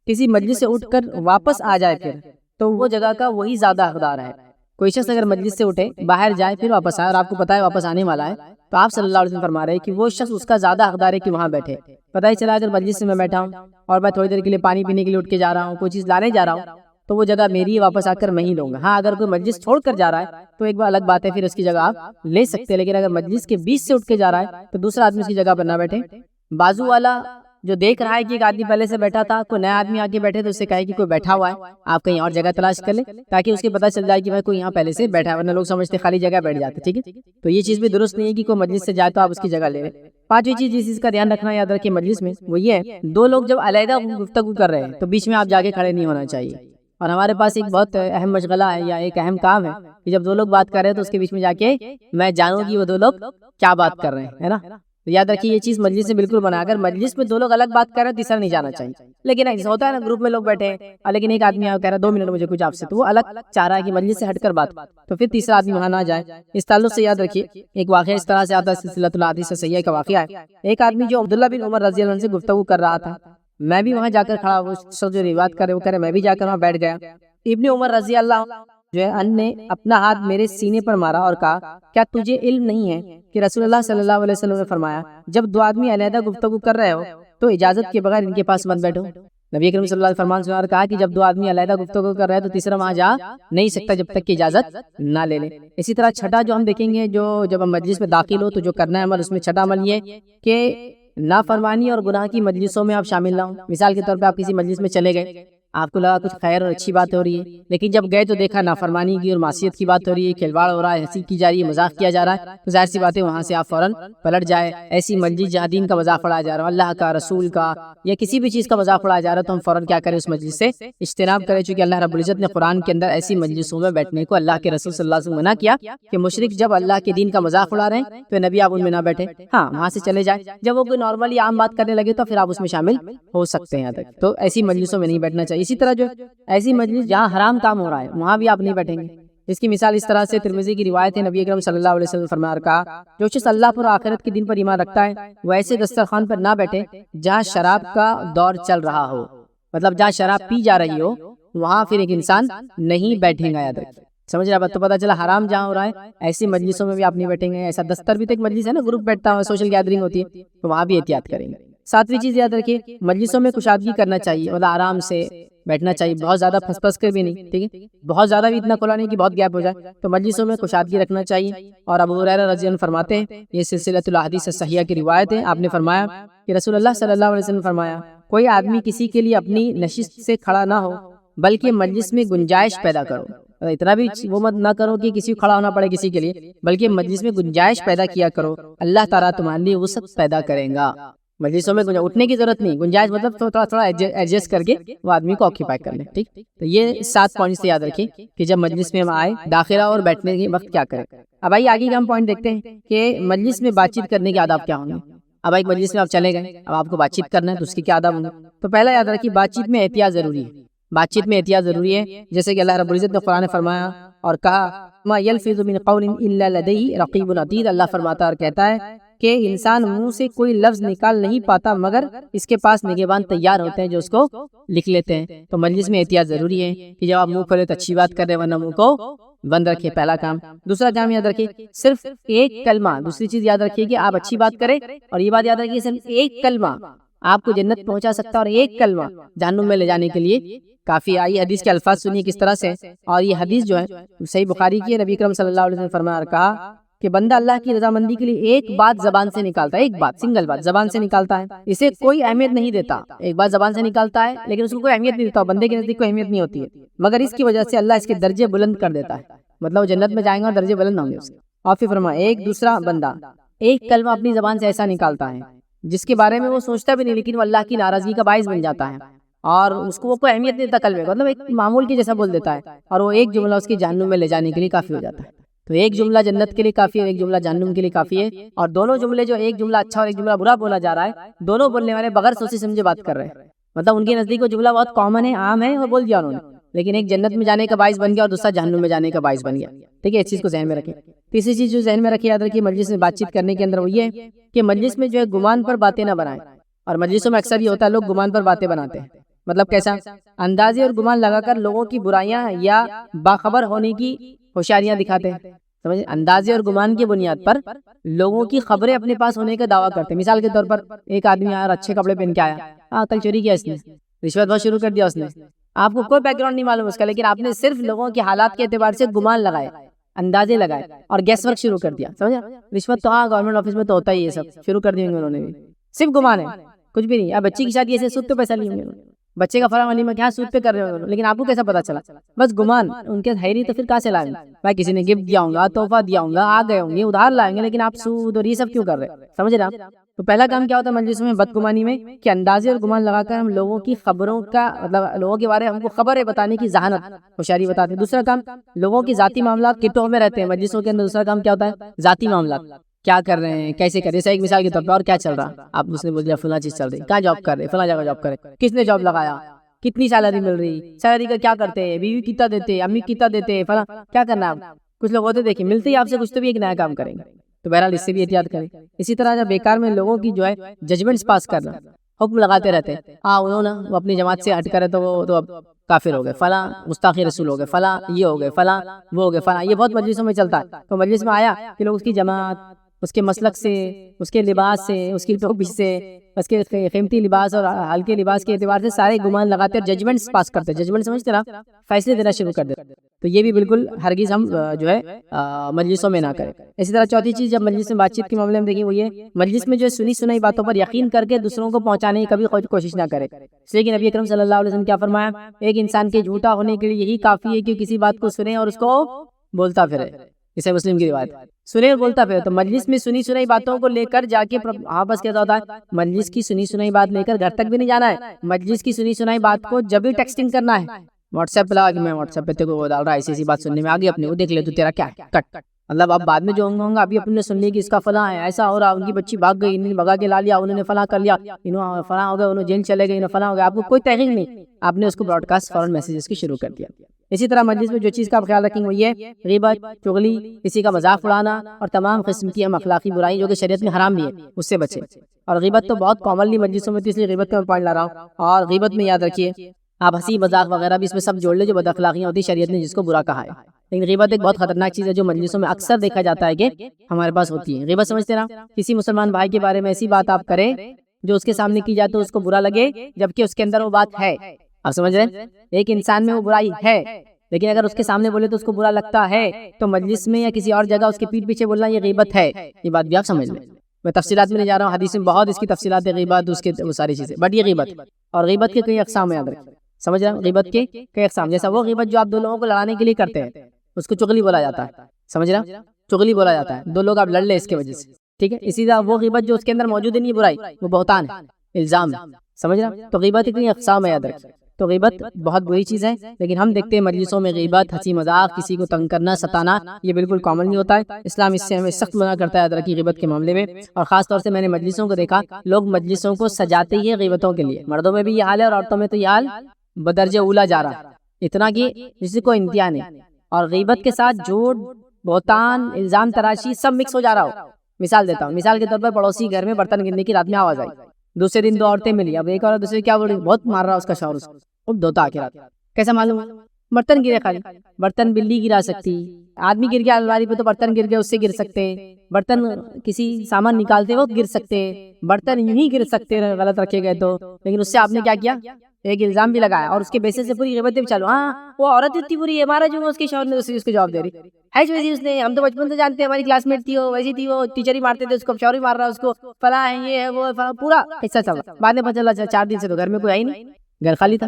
کسی مجلس سے اٹھ کر واپس آ جائے پھر تو وہ جگہ کا وہی زیادہ حقدار ہے۔ کوئی شخص اگر مجلس سے اٹھے، باہر جائے، پھر واپس آئے اور آپ کو پتہ ہے واپس آنے والا ہے، تو آپ صلی اللہ علیہ وسلم فرما رہے ہیں کہ وہ شخص اس کا زیادہ حقدار ہے کہ وہاں بیٹھے۔ پتہ ہی چلا اگر مجلس سے میں بیٹھا ہوں اور میں تھوڑی دیر کے لیے پانی پینے کے لیے اٹھ کے جا رہا ہوں، کوئی چیز لانے جا رہا ہوں، تو وہ جگہ میری ہے، واپس آ کر میں ہی لوں گا۔ ہاں اگر کوئی مجلس چھوڑ کر جا رہا ہے تو ایک بار الگ بات ہے، پھر اس کی جگہ آپ لے سکتے ہیں، لیکن اگر مجلس کے بیچ سے اٹھ کے جا رہا ہے تو دوسرا آدمی اس کی جگہ پر نہ بیٹھے۔ بازو والا جو دیکھ رہا ہے کہ ایک آدمی پہلے سے بیٹھا تھا، کوئی نیا آدمی آگے بیٹھے تو اس سے کہے کہ کوئی بیٹھا ہوا ہے، آپ کہیں اور جگہ تلاش کر لیں تاکہ اس کے پتہ چل جائے کہ بھائی کوئی یہاں پہلے سے بیٹھا ہے، ورنہ لوگ سمجھتے خالی جگہ بیٹھ جاتے، ٹھیک ہے؟ تو یہ چیز بھی درست نہیں ہے کہ کوئی مجلس سے جائے تو آپ اس کی جگہ لے لیں۔ پانچویں چیز جس چیز کا دھیان رکھنا یاد رکھیں مجلس میں وہ یہ ہے، دو لوگ جب علیحدہ گفتگو کر رہے ہیں تو بیچ میں آپ جا کے کھڑے نہیں ہونا چاہیے۔ اور ہمارے پاس ایک بہت اہم مشغلہ ہے یا ایک اہم کام ہے کہ جب دو لوگ بات کر رہے ہیں تو اس کے بیچ میں جا کے میں جانوں کہ وہ دو لوگ کیا بات کر رہے ہیں، ہے نا؟ تو یاد رکھیے یہ چیز مجلس سے بالکل بنا، اگر مجلس میں دو لوگ الگ بات کر رہے ہیں تیسرا نہیں جانا چاہیے، لیکن ایسا ہوتا ہے نا گروپ میں لوگ بیٹھے ہیں لیکن ایک آدمی کہہ رہا ہے 2 منٹ مجھے کچھ آپ سے، تو وہ الگ چاہ رہا ہے کہ مجلس سے ہٹ کر بات، تو پھر تیسرا آدمی وہاں نہ جائے۔ اس تعلق سے یاد رکھیے ایک واقعہ اس طرح سے آتا ہے، سلسلۃ الاحادیث صحیحہ کا واقعہ ہے۔ ایک آدمی جو عبداللہ بن عمر رضی اللہ عنہ سے گفتگو کر رہا تھا، میں بھی وہاں جا کر کھڑا، وہ جو روایت کرے وہ کرے، میں بھی جا کر وہاں بیٹھ گیا۔ ابن عمر رضی اللہ جو ہے ان نے اپنا ہاتھ میرے سینے پر مارا اور کہا، کیا تجھے علم نہیں ہے کہ رسول اللہ صلی اللہ علیہ وسلم نے فرمایا جب دو آدمی علیحدہ گفتگو کر رہے ہو تو اجازت کے بغیر ان کے پاس مت بیٹھو۔ نبی اکرم صلی اللہ علیہ وسلم فرمان سنا اور کہا کہ جب دو آدمی علیحدہ گفتگو کر رہے ہیں تو تیسرا وہاں جا نہیں سکتا جب تک کہ اجازت نہ لے لے۔ اسی طرح چھٹا جو ہم دیکھیں گے، جو جب ہم مجلس میں داخل ہو تو جو کرنا ہے عمل، اس میں چھٹا عمل یہ کہ نافرمانی اور گناہ کی مجلسوں میں آپ شامل نہ ہوں۔ مثال کے طور پہ آپ کسی مجلس میں چلے گئے، آپ کو لگا کچھ خیر اور اچھی بات ہو رہی ہے، لیکن جب گئے تو دیکھا نافرمانی کی اور معصیت کی بات ہو رہی ہے، کھلواڑ ہو رہا ہے، ہنسی کی جا رہی ہے، مذاق کیا جا رہا ہے، تو ظاہر سی بات ہے وہاں سے آپ فوراً پلٹ جائے۔ ایسی مجلس جہاں دین کا مذاق اڑایا جا رہا ہے، اللہ کا، رسول کا یا کسی بھی چیز کا مذاق اڑایا جا رہا ہے، تو ہم فوراً کیا کریں، اس مجلس سے اجتناب کریں، چونکہ اللہ رب العزت نے قرآن کے اندر ایسی مجلسوں میں بیٹھنے کو اللہ کے رسول صلی اللہ علیہ وسلم منع کیا کہ مشرک جب اللہ کے دین کا مذاق اڑا رہے ہیں تو نبی آپ ان میں نہ بیٹھے، ہاں وہاں سے چلے جائیں۔ جب وہ کوئی نارملی عام بات کرنے لگے تو پھر آپ اس میں شامل ہو سکتے ہیں، تو ایسی مجلسوں میں نہیں بیٹھنا چاہیے۔ اسی طرح جو ایسی مجلس جہاں حرام کام ہو رہا ہے وہاں بھی آپ نہیں بیٹھیں گے۔ اس کی مثال اس طرح سے ترمذی کی روایت ہے، نبی اکرم صلی اللہ علیہ وسلم فرمایا اور کہا، جو شخص اللہ پر آخرت کے دن پر ایمان رکھتا ہے وہ ایسے دسترخوان پر نہ بیٹھے جہاں شراب کا دور چل رہا ہو، مطلب جہاں شراب پی جا رہی ہو وہاں پھر ایک انسان نہیں بیٹھے گا، یاد رکھیں۔ سمجھ رہا؟ تو پتہ چلا حرام جہاں ہو رہا ہے ایسی مجلسوں میں بھی آپ نہیں بیٹھیں گے۔ ایسا دستر بھی تو ایک مجلس ہے نا، گروپ بیٹھتا ہے، سوشل گیدرنگ ہوتی ہے، تو وہاں بھی احتیاط کریں گے۔ ساتویں چیز یاد رکھیے، مجلسوں میں کشادگی کرنا چاہیے، مطلب آرام سے بیٹھنا چاہیے، بہت زیادہ پھنس پھنس کر بھی نہیں، ٹھیک ہے، بہت زیادہ بھی اتنا کھلا نہیں کہ بہت گیپ ہو جائے، تو مجلسوں میں کشادگی رکھنا چاہیے۔ اور ابو ہریرہ رضی اللہ عنہ فرماتے ہیں، یہ سلسلۃ الاحادیث صحیحہ کی روایت ہے، آپ نے فرمایا کہ رسول اللہ صلی اللہ علیہ وسلم فرمایا، کوئی آدمی کسی کے لیے اپنی نشست سے کھڑا نہ ہو بلکہ مجلس میں گنجائش پیدا کرو، اتنا بھی وہ مت نہ کرو کہ کسی کو کھڑا ہونا پڑے کسی کے لیے، بلکہ مجلس میں گنجائش پیدا کیا کرو، اللہ تعالیٰ تمہارے لیے وسعت پیدا کرے گا۔ مجلسوں میں اٹھنے کی ضرورت نہیں، گنجائش مطلب تھوڑا ایڈجسٹ کر کے وہ آدمی کو آکیپائی کر لیں، ٹھیک۔ تو یہ 7 پوائنٹس یاد رکھیں کہ جب مجلس میں ہم آئے، داخلہ اور بیٹھنے کے وقت کیا کریں۔ اب آئیے آگے کا ہم پوائنٹ دیکھتے ہیں کہ مجلس میں بات چیت کرنے کے آداب کیا ہوں گے۔ اب ایک مجلس میں آپ چلے گئے، اب آپ کو بات چیت کرنا ہے تو اس کے کیا آداب ہوں گے۔ تو پہلا یاد رکھیے، بات چیت میں احتیاط ضروری ہے، بات چیت میں احتیاط ضروری ہے، جیسے کہ اللہ رب العزت نے قرآن فرمایا اور کہا، ما یلفظ من قول الا لدیہ رقیب عتید، اللہ فرماتا اور کہتا ہے کہ انسان منہ سے کوئی لفظ نکال نہیں پاتا مگر اس کے پاس نگہبان تیار ہوتے ہیں جو اس کو لکھ لیتے ہیں۔ تو مجلس میں احتیاط ضروری ہے کہ جب آپ منہ کھولے تو اچھی بات کر رہے ہیں، ورنہ منہ کو بند رکھے، پہلا کام۔ دوسرا کام یاد رکھیے، صرف ایک کلمہ، دوسری چیز یاد رکھیے کہ آپ اچھی بات کریں، اور یہ بات یاد رکھیے صرف ایک کلمہ آپ کو جنت پہنچا سکتا ہے، اور ایک کلمہ جہنم میں لے جانے کے لیے کافی۔ آئی حدیث کے الفاظ سنیے کس طرح سے، اور یہ حدیث جو ہے صحیح بخاری کی ہے، نبی اکرم صلی اللہ علیہ وسلم فرمایا اور کہا کہ بندہ اللہ کی رضامندی کے لیے ایک بات زبان سے نکالتا ہے، ایک بات، سنگل بات زبان سے نکالتا ہے، اسے کوئی اہمیت نہیں دیتا۔ ایک بات زبان سے نکالتا ہے لیکن اس کو کوئی اہمیت نہیں دیتا، بندے کے نزدیک کوئی اہمیت نہیں ہوتی ہے، مگر اس کی وجہ سے اللہ اس کے درجے بلند کر دیتا ہے، مطلب وہ جنت میں جائیں گے اور درجے بلند ہوں گے اس کے۔ اور پھر فرمایا، ایک دوسرا بندہ ایک کلمہ اپنی زبان سے ایسا نکالتا ہے جس کے بارے میں وہ سوچتا بھی نہیں، لیکن وہ اللہ کی ناراضگی کا باعث بن جاتا ہے، اور اس کو وہ کوئی اہمیت نہیں دیتا کلمے، مطلب ایک معمول کی جیسا بول دیتا ہے، اور وہ ایک جملہ اس کی جہنم میں لے جانے کے لیے کافی ہو جاتا ہے۔ تو ایک جملہ جنت کے لیے کافی ہے، ایک جملہ جہنم کے لیے کافی ہے، اور دونوں جملے جو ایک جملہ اچھا اور ایک جملہ برا بولا جا رہا ہے، دونوں بولنے والے بغیر سوچے سمجھے بات کر رہے ہیں، مطلب ان کے نزدیک وہ جملہ بہت کامن ہے، عام ہے، اور بول دیا انہوں نے، لیکن ایک جنت میں جانے کا باعث بن گیا اور دوسرا جہنم میں جانے کا باعث بن گیا۔ ٹھیک ہے، اس چیز کو ذہن میں رکھیں۔ تیسری چیز جو ذہن میں رکھیں، یاد رکھیے، مجلس میں بات چیت کرنے کے اندر وہ یہ ہے کہ مجلس میں جو ہے گمان پر باتیں نہ بنائیں، اور مجلسوں میں اکثر یہ ہوتا ہے لوگ گمان پر باتیں بناتے ہیں، مطلب کیسا؟ اندازے اور گمان لگا کر لوگوں کی برائیاں یا باخبر ہونے کی ہوشیاریاں دکھاتے ہیں، سمجھے؟ اندازے اور گمان کی بنیاد پر لوگوں کی خبریں اپنے پاس ہونے کا دعویٰ کرتے ہیں۔ مثال کے طور پر ایک آدمی آیا اور اچھے کپڑے پہن کے آیا، کل چوری کیا اس نے، رشوت بہت شروع کر دیا اس نے، آپ کو کوئی بیک گراؤنڈ نہیں معلوم اس کا، لیکن آپ نے صرف لوگوں کے حالات کے اعتبار سے گمان لگائے، اندازے لگائے اور گیس ورک شروع کر دیا، سمجھا؟ رشوت تو ہاں گورنمنٹ آفس میں تو ہوتا ہی ہے، سب شروع کر دیے ہوں گے انہوں نے بھی، صرف گمان ہے، کچھ بھی نہیں۔ اب بچی کی شادی ایسے سود پہ پیسہ لیے ہوں گے، بچے کا فلاں ولیمہ کیا سود پہ کر رہے ہوں گے، لیکن آپ کو کیسا پتا چلا؟ بس گمان، ان کے ہے نہیں تو پھر کہاں سے لائیں گے؟ بھائی کسی نے گفٹ دیا ہوں گا، تحفہ دیا ہوں گا، آ گئے ہوں گے، ادھار لائیں گے، لیکن آپ سود اور یہ سب کیوں کر رہے ہیں؟ سمجھ رہے آپ؟ تو پہلا کام کیا ہوتا ہے مجلس میں بدگمانی میں، کہ اندازے اور گمان لگا کر ہم لوگوں کی خبروں کا مطلب لوگوں کے بارے میں ہم کو خبریں بتانے کی ذہانت ہوشیاری بتاتے ہیں۔ دوسرا کام، لوگوں کی ذاتی معاملات کٹوں میں رہتے ہیں مجلسوں کے اندر، دوسرا کام کیا ہوتا ہے؟ ذاتی معاملات، کیا کر رہے ہیں، کیسے کر رہے ہیں، جیسے ایک مثال کے طور پر، اور کیا چل رہا، آپ اس نے بول دیا فلاں چیز چل رہی، کہاں جاب کر رہے، فلاں جگہ جاب کر رہے، کس نے جاب لگایا، کتنی سیلری مل رہی، سیلری کا کیا کرتے ہیں، بیوی کتنا دیتے، امی کتنا دیتے، فلاں کیا کرنا ہے۔ کچھ لوگ ہوتے دیکھیں ملتے ہی آپ سے کچھ تو بھی ایک نیا کام کریں گے، تو بہرحال اس سے بھی احتیاط کریں۔ اسی طرح جب بیکار میں لوگوں کی جو ہے ججمنٹس پاس کرنا، حکم لگاتے رہتے ہیں، انہوں نے وہ اپنی جماعت سے ہٹ کر ہے تو وہ تو اب کافر ہو گئے، فلاں گستاخی رسول ہو گئے، فلاں یہ ہو گئے، فلاں وہ ہو گئے، فلاں، یہ بہت مجلسوں میں چلتا ہے۔ تو مجلس میں آیا کہ لوگ اس کی جماعت، اس کے مسلک سے، اس کے لباس سے، اس کی ٹوپی سے، اس کے قیمتی لباس اور ہلکے لباس کے اعتبار سے سارے گمان لگاتے اور ججمنٹس پاس کرتے، ججمنٹ سمجھتے نا، فیصلے دینا شروع کر دیتے۔ تو یہ بھی بالکل ہرگز ہم جو ہے مجلسوں میں نہ کریں۔ اسی طرح چوتھی چیز جب مجلس میں بات چیت کے معاملے میں دیکھیں وہ یہ، مجلس میں جو سنی سنائی باتوں پر یقین کر کے دوسروں کو پہنچانے کی کبھی کوشش نہ کرے، اس لیے کہ نبی اکرم صلی اللہ علیہ وسلم کیا فرمایا، ایک انسان کے جھوٹا ہونے کے لیے یہی کافی ہے کہ کسی بات کو سنے اور اس کو بولتا پھرے، اسے مسلم کی روایت، سنے اور بولتا پھرے۔ تو مجلس میں سنی سنائی باتوں کو لے کر جا کے آپس کیا ہوتا ہے، مجلس کی سنی سنائی بات لے کر گھر تک بھی نہیں جانا ہے، مجلس کی سنی سنائی بات کو جب بھی ٹیکسٹنگ کرنا ہے، واٹس ایپ پہ لگا کہ میں واٹس ایپ پہ تیرے کو ڈال رہا ایسی ایسی بات سننے میں آگے اپنے وہ دیکھ لے تو تیرا کیا ہے، کٹ، مطلب اب بعد میں جو ہوں گا ابھی اپنے نے سن لی کہ اس کا فلاں ہے، ایسا ہو رہا، ان کی بچی بھاگ گئی، انہوں نے بھگا کے لا لیا، انہوں نے فلاں کر لیا، انہوں فلاں ہو گئے، انہوں جیل چلے گئے، انہوں فلاں ہو گیا، آپ کو کوئی تحقیق نہیں، آپ نے اس کو براڈ کاسٹ فوراً میسیجز کی شروع کر دیا۔ اسی طرح مجلس میں جو چیز کا آپ خیال رکھیں وہ یہ غیبت، چغلی، کسی کا مذاق اڑانا اور تمام قسم کی ہم اخلاقی برائی جو کہ شریعت میں حرام بھی ہے، اس سے بچیں۔ اور غیبت تو بہت کامنلی مجلسوں میں، اس لیے غیبت کا میں پوائنٹ لا رہا ہوں۔ اور غیبت میں یاد رکھیے آپ ہنسی مذاق وغیرہ بھی اس میں سب جوڑ لیں جو بد اخلاقیاں ہوتی شریعت نے جس کو برا کہا ہے، لیکن غیبت ایک بہت خطرناک چیز ہے جو مجلسوں میں اکثر دیکھا جاتا ہے کہ ہمارے پاس ہوتی ہے۔ غیبت سمجھتے نا، کسی مسلمان بھائی کے بارے میں ایسی بات آپ کریں جو اس کے سامنے کی جائے تو اس کو برا لگے جبکہ اس کے اندر وہ بات ہے، آپ سمجھ رہے ہیں؟ ایک انسان میں وہ برائی ہے لیکن اگر اس کے سامنے بولے تو اس کو برا لگتا ہے، تو مجلس میں یا کسی اور جگہ اس کے پیٹھ پیچھے بولنا یہ غیبت ہے، یہ بات بھی آپ سمجھ لیں۔ میں تفصیلات میں نہیں جا رہا ہوں، حدیث میں بہت اس کی تفصیلات ہے، غیبت اس کے وہ ساری چیزیں، بٹ یہ غیبت اور غیبت کے کئی اقسام یاد رکھیں، سمجھ رہے ہیں؟ غیبت کے کئی اقسام، جیسا وہ غیبت جو آپ دو لوگوں کو لڑانے کے لیے کرتے ہیں اس کو چغلی بولا جاتا ہے، سمجھ رہے ہیں؟ چغلی بولا جاتا ہے، دو لوگ آپ لڑ لیں اس کی وجہ سے، ٹھیک ہے؟ اسی طرح وہ غیبت جو اس کے اندر موجود نہیں برائی، وہ بہتان ہے، الزام ہے، سمجھ رہے ہیں؟ تو غیبت اتنی اقسام ہے، یاد رکھیں۔ تو غیبت بہت بری چیز ہے، لیکن ہم دیکھتے ہیں مجلسوں میں غیبت، ہنسی مذاق، کسی کو تنگ کرنا، ستانا، یہ بالکل کامن نہیں ہوتا ہے۔ اسلام اس سے ہمیں سخت منع کرتا ہے یاد رکھیے غیبت کے معاملے میں، اور خاص طور سے میں نے مجلسوں کو دیکھا لوگ مجلسوں کو سجاتے ہی ہیں غیبتوں کے لیے، مردوں میں بھی یہ حال ہے اور عورتوں میں تو یہ حال بدرجہ اولا جا رہا ہے، اتنا کہ جس کو انتہا نہیں، اور غیبت کے ساتھ جھوٹ، بہتان، الزام تراشی سب مکس ہو جا رہا ہو۔ مثال دیتا ہوں، مثال کے طور پر پڑوسی گھر میں برتن گرنے کی رات میں آواز آئی، دوسرے دن دو عورتیں ملی، اب ایک اور دوسرے کیا بول رہی، بہت مار رہا اس کا شوہر اس کو، دھوتا آ کے رات، کیسا معلوم؟ برتن گرے، خالی برتن بلی گرا سکتی، آدمی گر گیا الماری پہ تو برتن گر گئے اس سے گر سکتے، برتن کسی سامان نکالتے وقت گر سکتے، برتن یوں ہی گر سکتے غلط رکھے گئے تو، لیکن اس سے آپ نے کیا کیا، ایک الزام بھی لگایا اور اس کے بیسس سے پوری غیبتیں بھی چالو، ہاں وہ عورت اتنی بری ہے، ہمارا جو اس کے شوہر نے اس کو جواب دے رہی ہے ویسی، اس نے، ہم تو بچپن سے جانتے ہیں، ہماری کلاس میٹ تھی وہ، ویسی تھی وہ، ٹیچر ہی مارتے تھے اس کو، شوہر ہی مار رہا اس کو، فلاں ہے، یہ ہے وہ ہے، پورا قصہ چل رہا، بعد میں پتہ چلا 4 دن سے تو گھر میں کوئی آئی نہیں، گھر خالی تھا،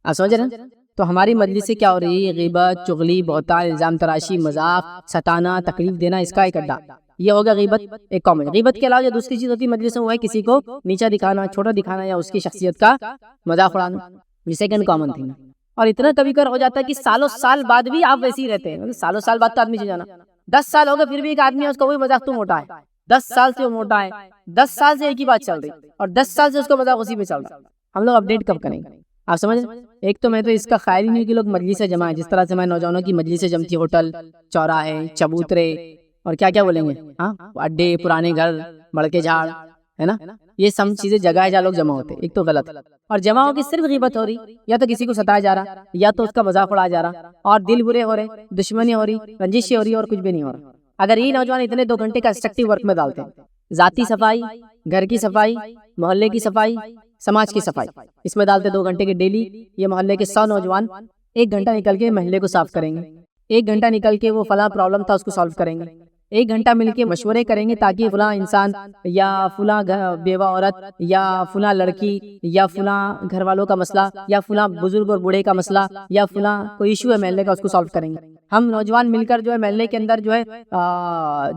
آپ سمجھ رہے ہیں؟ تو ہماری مجلس سے کیا ہو رہی ہے، غیبت، چغلی، بہتان، الزام تراشی، مذاق، ستانا، تکلیف دینا، اس کا ایک اڈا، یہ ہوگا غیبت ایک کامن۔ غیبت کے علاوہ جو دوسری چیز ہوتی ہے مجلس میں وہ ہے کسی کو نیچا دکھانا، چھوٹا دکھانا یا اس کی شخصیت کا مذاق اڑانا، یہ سیکنڈ کامن تھنگ ہے۔ اور اتنا کبھی کبھار ہو جاتا ہے کہ سالوں سال بعد بھی آپ ویسے ہی رہتے ہیں، سالوں سال بعد تو آدمی سے جانا، 10 سال ہو گئے پھر بھی ایک آدمی ہے اس کا وہی مذاق، تو موٹا ہے، 10 سال سے وہ موٹا ہے، 10 سال سے ایک ہی بات چل رہی اور 10 سال سے اس کا مذاق اسی پہ چل رہا. ہم لوگ اپڈیٹ کب کریں گے؟ آپ سمجھ رہے ہیں؟ ایک تو میں تو اس کا خیال ہی نہیں کہ لوگ مجلس سے جمع ہیں، جس طرح سے میں نوجوانوں کی مجلس سے جمتی، ہوٹل، چوراہے، چبوترے اور کیا کیا بولیں گے، ہاں اڈے، پرانے گھر، مڑکے جھاڑ، ہے نا، یہ سب چیزیں جگہ ہے جہاں لوگ جمع ہوتے ہیں. ایک تو غلط، اور جمع ہو کے صرف غیبت ہو رہی، یا تو کسی کو ستایا جا رہا، یا تو اس کا مذاق اڑایا جا رہا، اور دل برے ہو رہے، دشمنی ہو رہی، رنجشیں ہو رہی، اور کچھ بھی نہیں ہو رہا. اگر یہ نوجوان اتنے 2 گھنٹے کنسٹرکٹیو ورک میں ڈالتے ہیں، ذاتی صفائی، گھر کی صفائی، محلے کی صفائی، سماج کی صفائی، اس میں ڈالتے 2 گھنٹے کے ڈیلی، یہ محلے کے 100 نوجوان 1 گھنٹہ نکل کے محلے کو صاف کریں گے، 1 گھنٹہ نکل کے وہ فلاں پرابلم تھا اس کو سالو کریں گے، 1 گھنٹہ مل کے مشورے کریں گے تاکہ فلاں انسان یا فلاں بیوہ عورت یا فلاں لڑکی یا فلاں گھر والوں کا مسئلہ یا فلاں بزرگ اور بوڑھے کا مسئلہ یا فلاں کوئی ایشو ہے محلے کا، اس کو سالو کریں گے. ہم نوجوان مل کر جو ہے محلے کے اندر جو ہے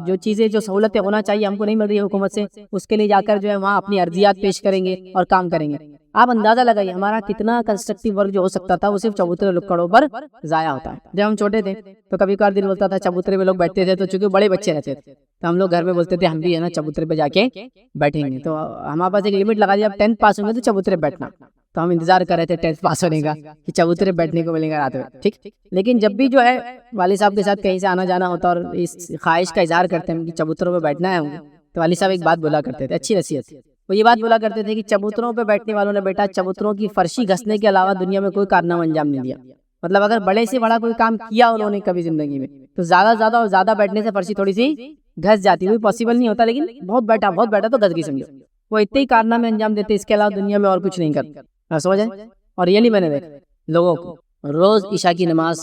جو چیزیں، جو سہولتیں ہونا چاہیے ہم کو نہیں مل رہی ہے حکومت سے، اس کے لیے جا کر جو ہے وہاں اپنی عرضیات پیش کریں گے اور کام کریں گے. آپ اندازہ لگائیے ہمارا کتنا کنسٹرکٹیو ورک جو ہو سکتا تھا وہ صرف چبوترے لکڑوں پر ضائع ہوتا ہے. جب ہم چھوٹے تھے تو کبھی کبھار دل بولتا تھا چبوترے پہ لوگ بیٹھتے تھے، تو چونکہ بڑے بچے رہتے تھے تو ہم لوگ گھر میں بولتے تھے ہم بھی ہے نا چبوترے پہ جا کے بیٹھیں گے. تو ہمارے پاس ایک لمٹ لگا دی، اب 10th پاس ہوں گے تو چبوترے بیٹھنا. تو ہم انتظار کر رہے تھے 10th پاس ہونے کا کہ چبوترے بیٹھنے کو ملے گا رات میں، ٹھیک. لیکن جب بھی جو ہے والد صاحب کے ساتھ کہیں سے آنا جانا ہوتا اور اس خواہش کا اظہار کرتے ہیں کہ چبوتروں پہ بیٹھنا ہے ہم کو، تو والد صاحب ایک بات بولا کرتے تھے، اچھی نصیحت. وہ یہ بات بولا کرتے تھے کہ چبوتروں پہ بیٹھنے والوں نے بیٹا چبوتروں کی فرشی گھسنے کے علاوہ دنیا میں کوئی کارنامہ انجام نہیں دیا. مطلب اگر بڑے سے بڑا کوئی کام کیا انہوں نے کبھی زندگی میں، تو زیادہ اور زیادہ بیٹھنے سے فرشی تھوڑی سی گھس جاتی. وہ پاسبل نہیں ہوتا، لیکن بہت بیٹھا تو گھس گئی سمجھو. وہ اتنے ہی کارنامے انجام دیتے، اس کے علاوہ دنیا میں اور کچھ نہیں کرتے. سمجھ آئے؟ اور یہ نہیں میں نے دیکھا لوگوں کو روز عشاء کی نماز،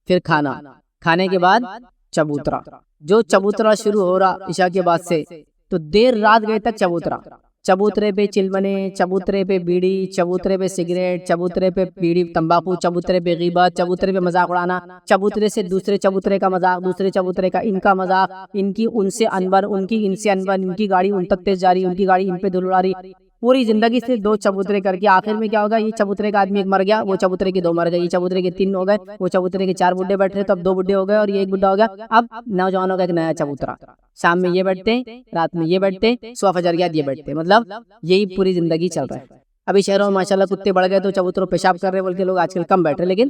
پھر کھانے کے بعد چبوترا. جو چبوترا شروع ہو رہا عشاء کے بعد سے تو دیر رات گئے تک چبوترے پہ چلمنے، چبوترے پہ بیڑی، چبوترے پہ سگریٹ، چبوترے پہ بیڑی تمباکو، چبوترے پہ غیبت، چبوترے پہ مذاق اڑانا، چبوترے سے دوسرے چبوترے کا مذاق، دوسرے چبوترے کا ان کا مذاق، ان کی ان سے انبر، ان کی ان سے انبر، ان کی گاڑی ان تک تیز جاری، ان کی گاڑی ان پہ دھول اڑا رہی. پوری زندگی سے 2 چبوترے کر کے آخر میں کیا ہوگا، یہ چبوترے کا آدمی 1 مر گیا، وہ چبوترے کے 2 مر گئے، یہ چبوترے کے 3 ہو گئے، وہ چبوترے کے 4 بڈھے بیٹھ رہے تو اب 2 بڈھے ہو گئے اور یہ 1 بڈھا ہو گیا. اب نوجوانوں کا ایک نیا چبوترا، شام میں یہ بیٹھتے، رات میں یہ بیٹھتے، صبح فجر کے بعد یہ بیٹھتے. مطلب یہی پوری زندگی چل رہا ہے. ابھی شہروں میں ماشاءاللہ کتے بڑھ گئے تو چبوتروں پیشاب کر رہے بول کے لوگ آج کل کم بیٹھ رہے، لیکن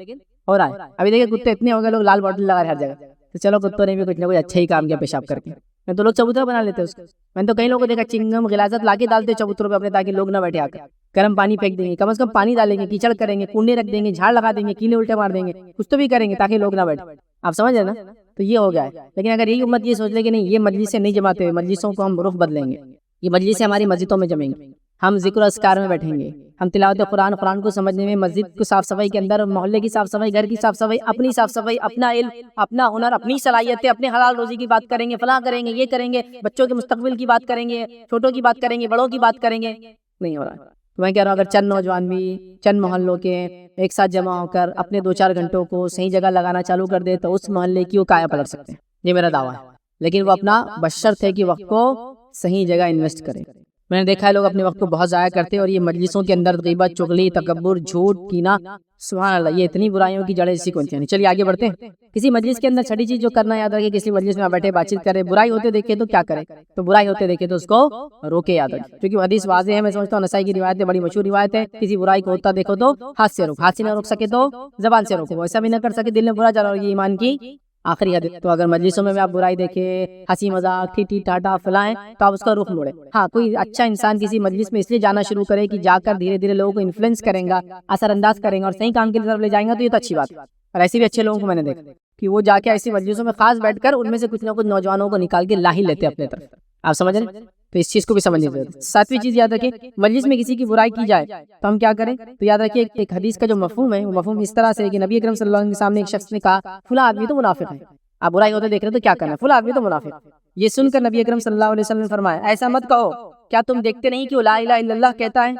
ہو رہا ہے. ابھی دیکھیں کتے اتنے ہو گئے، لوگ لال بوٹل لگا رہے ہر جگہ. تو چلو کتوں نے بھی کچھ نہ کچھ اچھا ہی کام کیا پیشاب کر کے، میں تو لوگ چبوترا بنا لیتے اس کو. میں تو کئی لوگوں کو دیکھا چنگم غلاظت لا کے ڈالتے چبوتروں پہ اپنے تاکہ لوگ نہ بیٹھے آ کر. گرم پانی پھینک دیں گے، کم از کم پانی ڈالیں گے، کیچڑ کریں گے، کنڈے رکھ دیں گے، جھاڑ لگا دیں گے، کیلے الٹے مار دیں گے، کچھ تو بھی کریں گے تاکہ لوگ نہ بیٹھے. آپ سمجھ رہے نا؟ تو یہ ہو گیا ہے. لیکن اگر یہی امت یہ سوچ لے کہ نہیں یہ مجلس سے نہیں جماتے ہوئے مجلسوں کو ہم رخ بدلیں گے، یہ مجلس سے ہماری مسجدوں میں جمیں گے، ہم ذکر و اذکار میں بیٹھیں گے، ہم تلاوت قرآن کو سمجھنے میں، مسجد کو صاف صفائی کے اندر، محلے کی صاف صفائی، گھر کی صاف صفائی، اپنی صاف صفائی، اپنا علم، اپنا ہنر، اپنی صلاحیتیں، اپنے حلال روزی کی بات کریں گے، فلاں کریں گے، یہ کریں گے، بچوں کے مستقبل کی بات کریں گے، چھوٹوں کی بات کریں گے، بڑوں کی بات کریں گے، نہیں ہو رہا ہے. تو میں کہہ رہا ہوں اگر چند نوجوان بھی چند محلوں کے ایک ساتھ جمع ہو کر اپنے 2-4 گھنٹوں کو صحیح جگہ لگانا چالو کر دے تو اس محلے کی وہ کایا پلٹ سکتے ہیں. یہ میرا دعویٰ ہے. لیکن وہ اپنا بشرط ہے کہ وقت کو صحیح جگہ انویسٹ کرے. میں نے دیکھا ہے لوگ اپنے وقت کو بہت ضائع کرتے ہیں اور یہ مجلسوں کے اندر غیبت، چغلی، تکبر، جھوٹ، کینہ، سبحان اللہ، یہ اتنی برائیوں کی جڑیں اسی کو نہیں. چلیے آگے بڑھتے ہیں. کسی مجلس کے اندر چھٹی چیز جو کرنا یاد رکھے، کسی مجلس میں بیٹھے بات چیت کرے، برائی ہوتے دیکھے تو کیا کرے، تو برائی ہوتے دیکھے تو اس کو روکے. یاد رکھے کیونکہ حدیث واضح ہے. میں سمجھتا ہوں نسائی کی روایت ہے، بڑی مشہور روایت ہے، کسی برائی کو ہوتا دیکھو تو ہاتھ سے روک، ہاتھ سے نہ روک سکے تو زبان سے روکو، ایسا بھی نہ کر سکے دل میں برا جانا، اور یہ ایمان کی آخری حد. تو اگر مجلسوں میں آپ برائی دیکھے، ہنسی مذاق، ٹھیٹھی ٹاٹا فلائیں، تو آپ اس کا رخ موڑے. ہاں کوئی اچھا انسان کسی مجلس میں اس لیے جانا شروع کرے کہ جا کر دھیرے دھیرے لوگوں کو انفلوئنس کریں گا، اثر انداز کریں گا اور صحیح کام کی طرف لے جائیں گا، تو یہ تو اچھی بات ہے. اور ایسے بھی اچھے لوگوں کو میں نے دیکھا کہ وہ جا کے ایسی مجلسوں میں خاص بیٹھ کر ان میں سے کچھ نہ کچھ نوجوانوں کو نکال کے لا ہی لیتے اپنے طرف. آپ سمجھ رہے ہیں؟ تو اس چیز کو بھی سمجھنی ضرورت ہے. 7ویں چیز یاد رکھیں، مجلس میں کسی کی برائی کی جائے تو ہم کیا کریں. تو یاد رکھیے ایک حدیث کا جو مفہوم ہے وہ مفہوم اس طرح سے ہے کہ نبی اکرم صلی اللہ علیہ وسلم کے سامنے ایک شخص نے کہا فلاں آدمی تو منافق ہے. آپ برائی ہوتے دیکھ رہے تو کیا کرنا ہے، فلاں آدمی تو منافق. یہ سن کر نبی اکرم صلی اللہ علیہ وسلم نے فرمایا ایسا مت کہو، کیا تم دیکھتے نہیں کہ وہ لا الہ الا اللہ کہتا ہے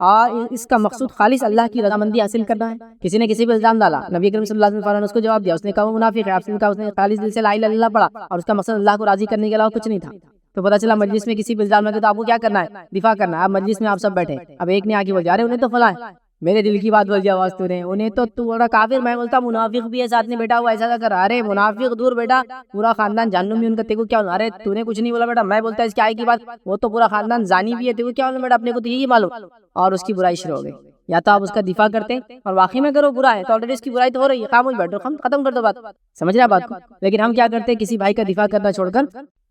اور اس کا مقصود خالص اللہ کی رضامندی حاصل کرنا ہے. کسی نے کسی پہ الزام ڈالا، نبی اکرم صلی اللہ علیہ وسلم نے اس کو جواب دیا، اس نے کہا وہ منافق ہے. آپ نے کہا اس نے خالص دل سے لا الہ الا اللہ پڑھا اور اس کا مقصد اللہ کو راضی کرنے کے علاوہ کچھ نہیں تھا. تو پتہ چلا مجلس میں کسی پہ الزام لگے تو آپ کو کیا کرنا ہے، دفاع کرنا ہے. اب مجلس میں آپ سب بیٹھے، اب ایک نے آ کے بول جا رہے انہیں تو فلاں ہے، میرے دل کی بات بول دیا آواز تو نے، انہیں تو بڑا کافر، میں بولتا منافق بھی ہے ساتھ میں بیٹا ہوا ایسا کر، ارے منافق دور بیٹا، پورا خاندان جہنم میں ان کا، تیرے کو کیا، ارے تو نے کچھ نہیں بولا بیٹا، میں بولتا اس کی آئے کی بات، وہ تو پورا خاندان زانی بھی ہے، تیرے کو کیا بیٹا، اپنے کو تو یہی معلوم، اور اس کی برائی شروع ہو گئی۔ یا تو آپ اس کا دفاع کرتے اور واقعی میں اگر وہ برا ہے تو آلریڈی اس کی برائی تو ہو رہی ہے، خاموش بیٹھو، ختم کر دو بات، سمجھ رہا بات کو۔ لیکن ہم کیا کرتے ہیں، کسی بھائی کا دفاع کرنا چھوڑ کر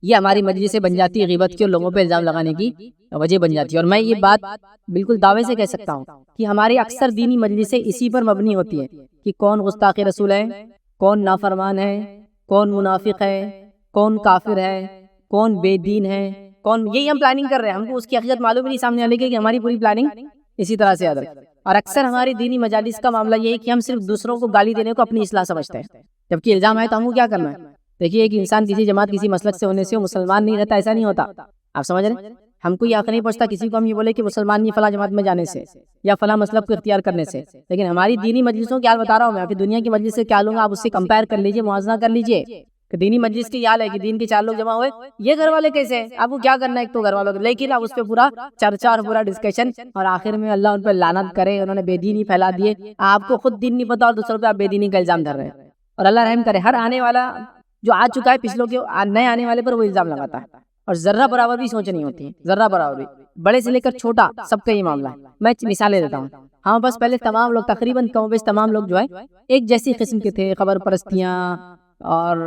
یہ ہماری مجلس سے بن جاتی ہے غیبت کی اور لوگوں پہ الزام لگانے کی وجہ بن جاتی ہے۔ اور میں یہ بات بالکل دعوے سے کہہ سکتا ہوں کہ ہماری اکثر دینی مجلسیں اسی پر مبنی ہوتی ہیں کہ کون گستاخ رسول ہے، کون نافرمان ہے، کون منافق ہے، کون کافر ہے، کون بے دین ہے، کون، یہی ہم پلاننگ کر رہے ہیں، ہم کو اس کی حقیقت معلوم ہی نہیں سامنے آنے کی کہ ہماری پوری پلاننگ اسی طرح سے یاد رکھیں۔ اور اکثر ہماری دینی مجالس کا معاملہ یہ ہے کہ ہم صرف دوسروں کو گالی دینے کو اپنی اصلاح سمجھتے ہیں، جبکہ الزام ہے تو ہم کو کیا کرنا ہے۔ دیکھیے ایک انسان کسی جماعت کسی مسلک سے ہونے سے وہ مسلمان نہیں رہتا، ایسا نہیں ہوتا، آپ سمجھ رہے ہیں۔ ہم کو یہ حق نہیں پہنچتا کسی کو ہم یہ بولے کہ مسلمان نہیں فلاں جماعت میں جانے سے یا فلاں مسلک کو اختیار کرنے سے، لیکن ہماری دینی مجلسوں کی حال بتا رہا ہوں میں، کہ دنیا کی مجلس سے کیا لوں گا آپ اس سے کمپیئر کر لیجئے، موازنہ کر لیجئے کہ دینی مجلس کی حال ہے کہ دین کے 4 لوگ جمع ہوئے، یہ گھر والے کیسے ہیں، آپ کو کیا کرنا ہے، ایک تو گھر والوں، لیکن آپ اس پہ پورا چرچا اور پورا ڈسکشن، اور آخر میں اللہ ان پہ لعنت کرے، انہوں نے بے دینی پھیلا دیے، آپ کو خود دین نہیں پتا اور دوسروں پہ آپ بے دینی کا الزام دھر رہے ہیں۔ اور اللہ رحم کرے، ہر آنے والا جو آ چکا ہے پچھلوں کے نئے آنے والے پر وہ الزام لگاتا ہے، اور ذرہ برابر بھی سوچ نہیں ہوتی ہے، ذرہ برابر بھی، بڑے سے لے کر چھوٹا سب کا یہ معاملہ ہے۔ میں مثالیں دیتا ہوں، ہاں بس پہلے تمام لوگ تقریباً کم و بیش تمام لوگ جو ہے ایک جیسی قسم کے تھے، خبر پرستیاں اور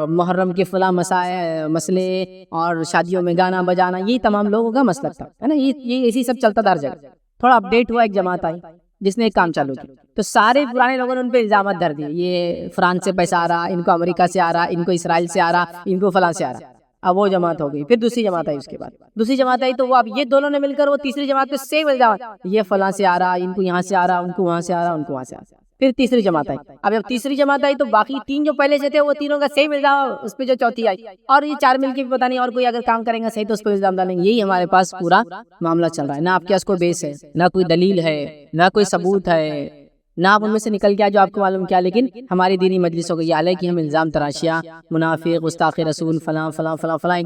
محرم کے فلاں مسئلے اور شادیوں میں گانا بجانا، یہ تمام لوگوں کا مسلک تھا، ہے نا، یہ اسی سب چلتا تھا ہر جگہ۔ تھوڑا اپڈیٹ ہوا، ایک جماعت آئی جس نے ایک کام چالو کیا، تو سارے پرانے لوگوں نے ان پہ الزامات دھر دیے، یہ فرانس سے پیسہ آ رہا، ان کو امریکہ سے آ رہا، ان کو اسرائیل سے آ رہا، ان کو فلاں سے آ رہا۔ اب وہ جماعت ہو گئی، پھر دوسری جماعت آئی، اس کے بعد دوسری جماعت آئی، تو وہ اب یہ دونوں نے مل کر وہ تیسری جماعت پہ سیم الزامات، یہ فلاں سے آ رہا، ان کو یہاں سے آ رہا، ان کو وہاں سے آ رہا، ان کو وہاں سے آ رہا۔ پھر تیسری جماعت آئی، اب جب تیسری جماعت آئی تو باقی 3 جو پہلے سے تھے وہ تینوں کا سیم الزام اس پہ جو چوتھی آئی، اور یہ 4 مل کے بھی پتہ نہیں اور کوئی اگر کام کریں گا صحیح تو اس پہ الزام ڈالیں گے۔ یہی ہمارے پاس پورا معاملہ چل رہا ہے، نہ آپ کے پاس کوئی بیس ہے، نہ کوئی دلیل ہے، نہ کوئی ثبوت ہے، نہ آپ ان میں سے نکل گیا جو آپ کو معلوم کیا، لیکن ہماری دینی مجلسوں کا یہ حال ہے کہ ہم الزام تراشیاں، منافق، گستاخ رسول، فلاں فلاں فلاں فلاں،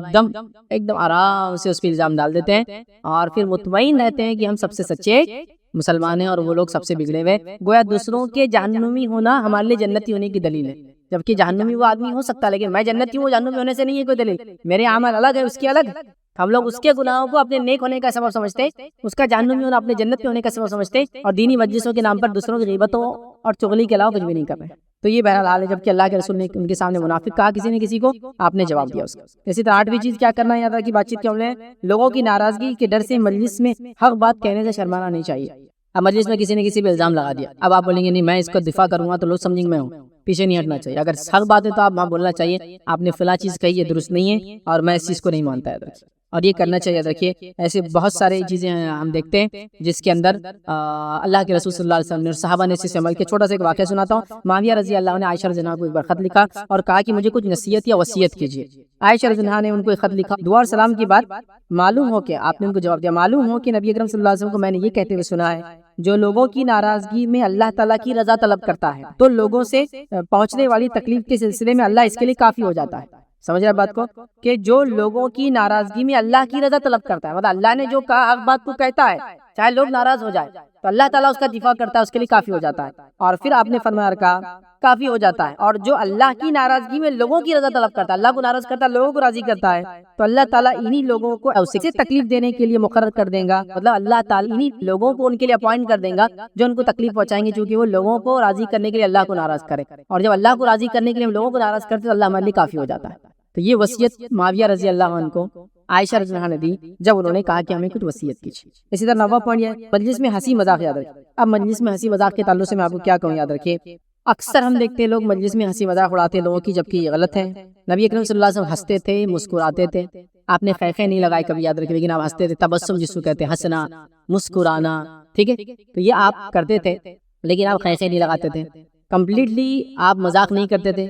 ایک دم آرام سے اس پہ الزام ڈال دیتے ہیں، اور پھر مطمئن رہتے ہیں کہ ہم سب سے سچے مسلمان ہیں اور وہ لوگ سب سے بگڑے ہوئے، گویا دوسروں کے جہنمی ہونا ہمارے لیے جنتی ہونے کی دلیل ہے، جبکہ جہنمی وہ آدمی ہو سکتا ہے، لیکن میں جنتی ہوں جہنمی ہونے سے نہیں ہے کوئی دلیل، میرے عمل الگ ہے، اس کی الگ۔ ہم لوگ اس کے گناہوں کو اپنے نیک ہونے کا سبب سمجھتے، اس کا جہنمی ہونا اپنے جنت میں ہونے کا سبب سمجھتے، اور دینی مجلسوں کے نام پر دوسروں کی غیبتوں اور چغلی کے علاوہ کچھ بھی نہیں کر رہے۔ تو یہ بہرحال حال ہے، جبکہ اللہ کے رسول نے ان کے سامنے منافق کہا کسی نے کسی کو، آپ نے جواب دیا اس کا۔ اسی طرح 8ویں چیز کیا کرنا ہے، یاد رکھیے بات چیت کے عملے، لوگوں کی ناراضگی کے ڈر سے مجلس میں حق بات کہنے سے شرمانا نہیں چاہیے۔ اب مجلس میں کسی نے کسی پہ الزام لگا دیا، اب آپ بولیں گے نہیں میں اس کا دفاع کروں گا تو لوگ سمجھیں گے میں ہوں، پیچھے نہیں ہٹنا چاہیے، اگر حق بات ہے تو آپ وہاں بولنا چاہیے آپ نے فلاں چیز کہی ہے درست نہیں ہے اور میں اس چیز کو نہیں مانتا ہے، اور یہ کرنا چاہیے۔ دیکھیے ایسے بہت سارے چیزیں ہم دیکھتے ہیں جس کے اندر اللہ کے رسول صلی اللہ علیہ وسلم نے اور صحابہ نے اس سے عمل کیا۔ چھوٹا سا ایک واقعہ سناتا ہوں، معاویہ رضی اللہ عنہ نے عائشہ رضی اللہ عنہ کو ایک بار خط لکھا اور کہا کہ مجھے کچھ نصیحت یا وصیت کیجیے۔ عائشہ رضی اللہ عنہ نے ان کو ایک خط لکھا، دعا اور سلام کی بات، معلوم ہو کہ آپ نے ان کو جواب دیا، معلوم ہو کہ نبی اکرم صلی اللہ علیہ وسلم کو میں نے یہ کہتے ہوئے سنا ہے، جو لوگوں کی ناراضگی میں اللہ تعالیٰ کی رضا طلب کرتا ہے تو لوگوں سے پہنچنے والی تکلیف کے سلسلے میں اللہ اس کے لیے کافی ہو جاتا ہے۔ سمجھ رہے بات کو، کہ جو لوگوں کی ناراضگی میں اللہ کی رضا طلب کرتا ہے، مطلب اللہ نے جو کہا حق بات کو کہتا ہے، چاہے لوگ ناراض ہو جائے تو اللہ تعالیٰ اس کا دفاع کرتا ہے، اس کے لیے کافی ہو جاتا ہے۔ اور پھر آپ نے فرمایا کہا کافی ہو جاتا ہے، اور جو اللہ کی ناراضگی میں لوگوں کی رضا طلب کرتا ہے، اللہ کو ناراض کرتا ہے، لوگوں کو راضی کرتا ہے، تو اللہ تعالیٰ انہی لوگوں کو اسے تکلیف دینے کے لیے مقرر کر دے گا، مطلب اللہ تعالیٰ انہی لوگوں کو ان کے لیے اپوائنٹ کر دے گا جو ان کو تکلیف پہنچائیں گے، چونکہ وہ لوگوں کو راضی کرنے کے لیے اللہ کو ناراض کرے، اور جب اللہ کو راضی کرنے کے لیے ہم لوگوں کو ناراض کرتے تو اللہ ہمارے لیے کافی ہو جاتا ہے۔ تو یہ وصیت معاویہ رضی اللہ عنہ کو عائشہ رضی اللہ عنہ نے دی جب انہوں نے کہا کہ ہمیں کچھ وصیت کیجیے۔ اسی طرح 9واں پوائنٹ یہ ہے مجلس میں ہنسی مذاق یاد رکھیں۔ اب مجلس میں ہنسی مذاق کے تعلق سے میں آپ کو کیا کہوں، یاد رکھیے اکثر ہم دیکھتے ہیں لوگ مجلس میں ہنسی مذاق اڑاتے ہیں لوگوں کی، جبکہ یہ غلط ہے۔ نبی اکرم صلی اللہ علیہ وسلم ہنستے تھے، مسکراتے تھے، آپ نے خیخے نہیں لگائے کبھی، یاد رکھیے، لیکن آپ ہنستے تھے، تبسم جس کو کہتے ہیں، ہنسنا، مسکرانا، ٹھیک ہے، تو یہ آپ کرتے تھے، لیکن آپ خیخے نہیں لگاتے تھے، کمپلیٹلی آپ مذاق نہیں کرتے تھے،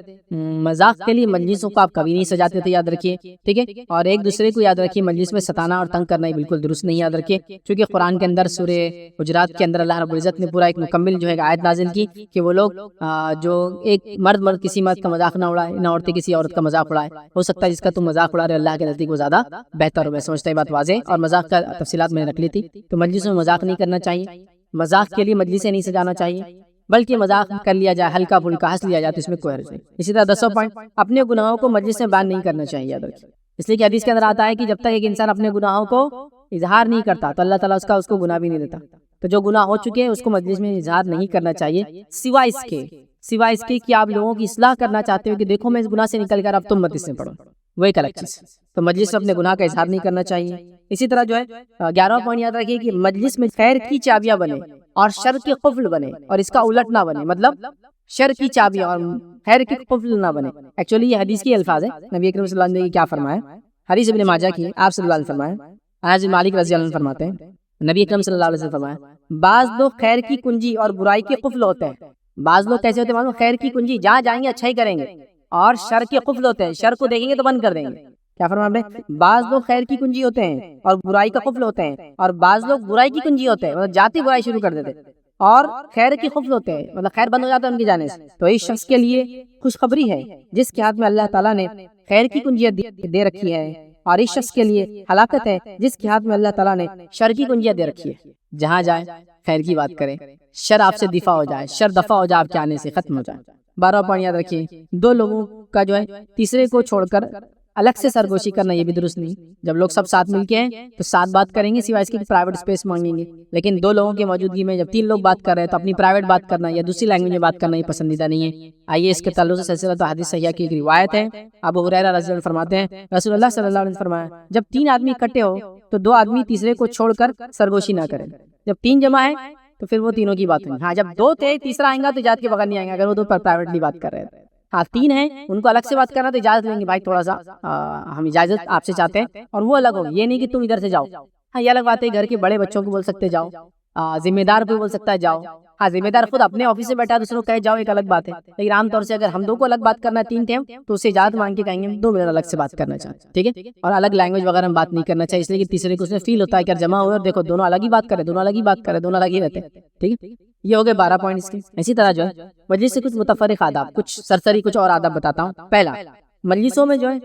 مذاق کے لیے مجلسوں کو آپ کبھی نہیں سجاتے تھے، یاد رکھیے، ٹھیک ہے، اور ایک دوسرے کو یاد رکھیے مجلس میں ستانا اور تنگ کرنا یہ بالکل درست نہیں، یاد رکھیے، کیونکہ قرآن کے اندر سورہ حجرات کے اندر اللہ رب العزت نے پورا ایک مکمل جو ہے آیت نازل کی کہ وہ لوگ جو ایک مرد کسی مرد کا مذاق نہ اڑائے، نہ عورتیں کسی عورت کا مذاق اڑائے، ہو سکتا ہے جس کا تم مذاق اڑا رہے اللہ کے نزدیک وہ زیادہ بہتر ہو۔ میں سمجھتا ہوں بات واضح، اور مذاق کا تفصیلات میں نے رکھ لی تھی، تو مجلسوں میں مذاق نہیں کرنا چاہیے، مذاق کے لیے مجلسیں نہیں سجانا چاہیے، بلکہ مذاق کر لیا جائے، ہلکا پھلکا ہنس لیا جائے تو اس میں کوئی حرج نہیں۔ اسی طرح 10واں پوائنٹ، اپنے گناہوں کو مجلس میں بیان نہیں کرنا چاہیے، یاد رکھیے، اس لیے کہ حدیث کے اندر آتا ہے کہ جب تک ایک انسان اپنے گناہوں کو اظہار نہیں کرتا تو اللہ تعالیٰ اس کو گناہ بھی نہیں دیتا۔ تو جو گناہ ہو چکے ہیں اس کو مجلس میں اظہار نہیں کرنا چاہیے، سوائے اس کے کہ آپ لوگوں کی اصلاح کرنا چاہتے ہو کہ دیکھو میں اس گناہ سے نکل کر اب تم مت اس میں پڑھو، وہ ایک الگ چیز۔ تو مجلس میں اپنے گناہ کا اظہار نہیں کرنا چاہیے۔ اسی طرح جو ہے 11واں پوائنٹ یاد رکھیے کہ مجلس میں خیر کی چابیاں بنے اور شر کے قفل بنے، اور اس کا الٹ نہ بنے، مطلب شر کی چابیاں اور خیر کے قفل نہ بنے۔ ایکچولی یہ حدیث کے الفاظ ہیں، نبی اکرم صلی اللہ علیہ وسلم نے کیا فرمایا، حدیث ابن ماجہ کی، آپ صلی اللہ علیہ وسلم فرمایا، انس بن مالک رضی اللہ عنہ فرماتے ہیں، نبی اکرم صلی اللہ علیہ وسلم فرمایا، بعض لوگ خیر کی کنجی اور برائی کے قفل ہوتے ہیں۔ بعض لوگ کیسے ہوتے ہیں معلوم؟ خیر کی کنجی، جہاں جائیں گے اچھا ہی کریں گے، اور شر کے قفل ہوتے ہیں، شر کو دیکھیں گے تو بند کر دیں گے۔ کیا فرمایا آپ نے؟ بعض لوگ خیر کی کنجی ہوتے ہیں اور برائی کا قفل ہوتے ہیں، اور بعض لوگ برائی کی کنجی ہوتے ہیں، مطلب جاتی برائی شروع کر دیتے، اور خیر کی قفل ہوتے ہیں، مطلب خیر بند ہو جاتا ہے ان کی جانے سے۔ تو اس شخص کے لیے خوشخبری ہے جس کے ہاتھ میں اللہ تعالیٰ نے خیر کی کنجیاں دے رکھی ہے، اور اس شخص کے لیے ہلاکت ہے جس کے ہاتھ میں اللہ تعالیٰ نے شر کی کنجیاں دے رکھی ہے۔ جہاں جائے خیر کی بات کرے، شر آپ سے دفاع ہو جائے، شر دفاع ہو جائے آپ کے آنے سے، ختم ہو جائے۔ 12واں پوائنٹ یاد رکھیے، دو لوگوں کا جو ہے تیسرے کو چھوڑ کر الگ سے سرگوشی کرنا، یہ بھی درست نہیں۔ جب لوگ سب ساتھ مل کے ہیں تو ساتھ بات کریں گے، سوائے اس کی پرائیویٹ اسپیس مانگیں گے، لیکن دو لوگوں کی موجودگی میں جب 3 لوگ بات کر رہے ہیں تو اپنی پرائیویٹ بات کرنا یا دوسری لینگویج میں بات کرنا یہ پسندیدہ نہیں ہے۔ آئیے اس کے تعلق سے سلسلہ حدیث صحیحہ کی ایک روایت ہے، ابو ہریرہ رضی اللہ عنہ فرماتے ہیں، رسول اللہ صلی اللہ علیہ وسلم فرمایا، جب 3 آدمی اکٹھے ہو تو 2 آدمی تیسرے کو چھوڑ کر سرگوشی نہ کریں۔ جب 3 جمع ہے تو پھر وہ تینوں کی بات ہوگی۔ ہاں، جب 2 تھے، تیسرا آئیں گا تو اجازت کے بغیر نہیں آئیں گا، اگر وہ 2 پرائیویٹلی بات کر رہے ہیں۔ ہاں 3 ہیں، ان کو الگ سے بات کرنا تو اجازت لیں گے، بھائی تھوڑا سا ہم اجازت آپ سے چاہتے ہیں، اور وہ الگ ہوگی، یہ نہیں کہ تم ادھر سے جاؤ۔ ہاں یہ الگ بات ہے، گھر کے بڑے بچوں کو بول سکتے جاؤ، ذمہ دار کو بول سکتا ہے جاؤ۔ ہاں ذمہ دار خود اپنے آفس سے بیٹھا ہے، دوسروں کو کہے جاؤ، ایک الگ بات ہے، لیکن عام طور سے اگر ہم 2 کو الگ بات کرنا ہے، 3 تھے تو اسے اجازت مانگ کے کہیں گے 2 منٹ الگ سے بات کرنا چاہتے ہیں، ٹھیک ہے، اور الگ لینگویج وغیرہ میں بات نہیں کرنا چاہیے، اس لیے کہ تیسرے کو اس میں فیل ہوتا ہے کہ جمع ہوئے اور دیکھو دونوں الگ ہی بات کرے، دونوں الگ ہی بات کرے، دونوں الگ ہی رہتے ہیں، ٹھیک ہے۔ یہ ہو گئے 12 پوائنٹ اس کے۔ اسی طرح جو ہے مجلس سے کچھ متفرق آداب، کچھ سرسری کچھ اور آداب بتاتا ہوں۔ پہلا، مجلسوں میں جو ہے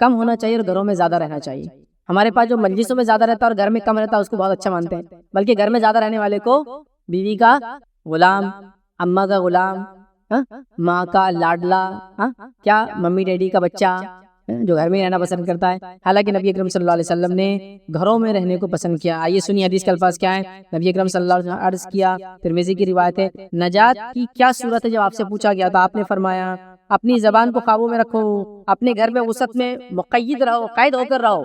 کم ہونا چاہیے اور گھروں میں زیادہ رہنا چاہیے۔ ہمارے پاس جو مجلسوں میں زیادہ رہتا ہے اور گھر میں کم رہتا ہے اس کو بہت اچھا مانتے ہیں، بلکہ گھر میں زیادہ رہنے والے کو بیوی کا غلام، اماں کا غلام، ماں کا لاڈلا، کیا ممی ڈیڈی کا بچہ جو گھر میں رہنا پسند کرتا ہے۔ حالانکہ نبی اکرم صلی اللہ علیہ وسلم نے گھروں میں رہنے کو پسند کیا۔ آئیے سنیے حدیث کے الفاظ کیا ہیں۔ نبی اکرم صلی اللہ علیہ وسلم نے عرض کیا، ترمذی کی روایت ہے، نجات کی کیا صورت ہے؟ جب آپ سے پوچھا گیا تو آپ نے فرمایا، اپنی زبان کو قابو میں رکھو، اپنے گھر میں وسعت میں مقید رہو، قید ہو کر رہو،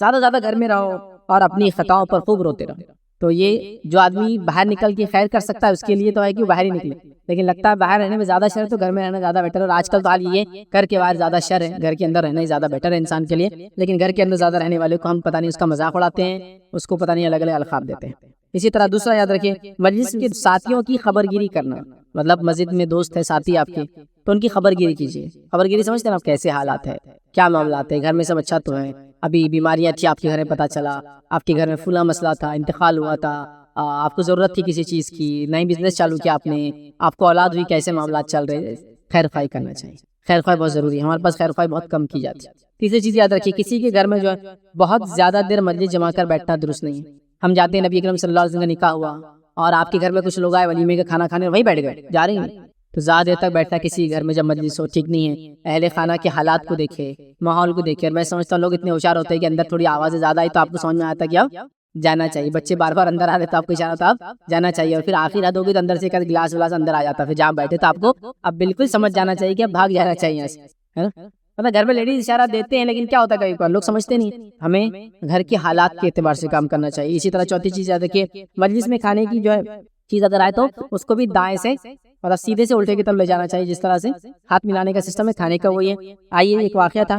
زیادہ گھر میں رہو، اور اپنی خطاؤں پر خوب روتے رہو۔ تو یہ جو آدمی باہر نکل کے خیر کر سکتا ہے اس کے لیے تو ہے کہ وہ باہر ہی نکلے، لیکن لگتا ہے باہر رہنے میں زیادہ شر ہے تو گھر میں رہنا زیادہ بیٹر ہے۔ اور آج کل تو حال یہ گھر کے باہر زیادہ شر ہے، گھر کے اندر رہنا ہی زیادہ بیٹر ہے انسان کے لیے، لیکن گھر کے اندر زیادہ رہنے والے کو ہم پتہ نہیں اس کا مذاق اڑاتے ہیں، اس کو پتہ نہیں الگ الگ القاب دیتے ہیں۔ اسی طرح دوسرا یاد رکھیں، مجلس کے ساتھیوں کی خبرگیری کرنا، مطلب مسجد میں دوست ہے، ساتھی آپ کے، تو ان کی خبرگیری کیجیے۔ خبرگیری سمجھتے ہیں آپ؟ کیسے حالات ہے، کیا معاملات ہیں، گھر میں سب اچھا تو ہے، ابھی بیماریاں تھی آپ کے گھر میں پتہ چلا، آپ کے گھر میں فلاں مسئلہ تھا، انتقال ہوا تھا، آپ کو ضرورت تھی کسی چیز کی، نئی بزنس چالو کیا آپ نے، آپ کو اولاد ہوئی، کیسے معاملات چل رہے، خیر خواہی کرنا چاہیے۔ خیر خواہی بہت ضروری ہے، ہمارے پاس خیر خواہی بہت کم کی جاتی ہے۔ تیسری چیز یاد رکھیے، کسی کے گھر میں جو ہے بہت زیادہ دیر مجلس جما کر بیٹھنا درست نہیں ہے۔ ہم جاتے ہیں، نبی اکرم صلی اللہ علیہ وسلم کا نکاح ہوا اور آپ کے گھر میں کچھ لوگ آئے ولیمے کا کھانا کھانے، وہیں بیٹھ گئے، جا رہے ہیں تو زیادہ دیر تک بیٹھنا کسی گھر میں جب مجلس ہو ٹھیک نہیں ہے۔ اہل خانہ کے حالات کو دیکھے، ماحول کو دیکھے، اور میں سمجھتا ہوں لوگ اتنے ہوشیار ہوتے ہیں کہ اندر تھوڑی آوازیں زیادہ آئی تو آپ کو سمجھ میں آتا کہ اب جانا چاہیے، بچے بار بار اندر آ رہے تو آپ کو اشارہ تھا اب جانا چاہیے، اور پھر آخر حد ہوگی تو اندر سے ایک گلاس ولاس اندر آ جاتا، پھر جہاں بیٹھے تو آپ کو اب بالکل سمجھ جانا چاہیے کہ اب بھاگ جانا چاہیے یہاں سے، ہے نا۔ مطلب گھر میں لیڈیز اشارہ دیتے ہیں لیکن کیا ہوتا ہے کبھی کبھار لوگ سمجھتے نہیں، ہمیں گھر کے حالات کے اعتبار سے کام کرنا چاہیے۔ اسی طرح چوتھی چیز یاد رکھیے، مجلس میں کھانے کی جو ہے چیز اگر آئے تو اس کو بھی دائیں سے مطلب سیدھے سے الٹے کی طرف لے جانا چاہیے، جس طرح سے ہاتھ ملانے کا سسٹم ہے کھانے کا وہی ہے۔ آئیے ایک واقعہ تھا،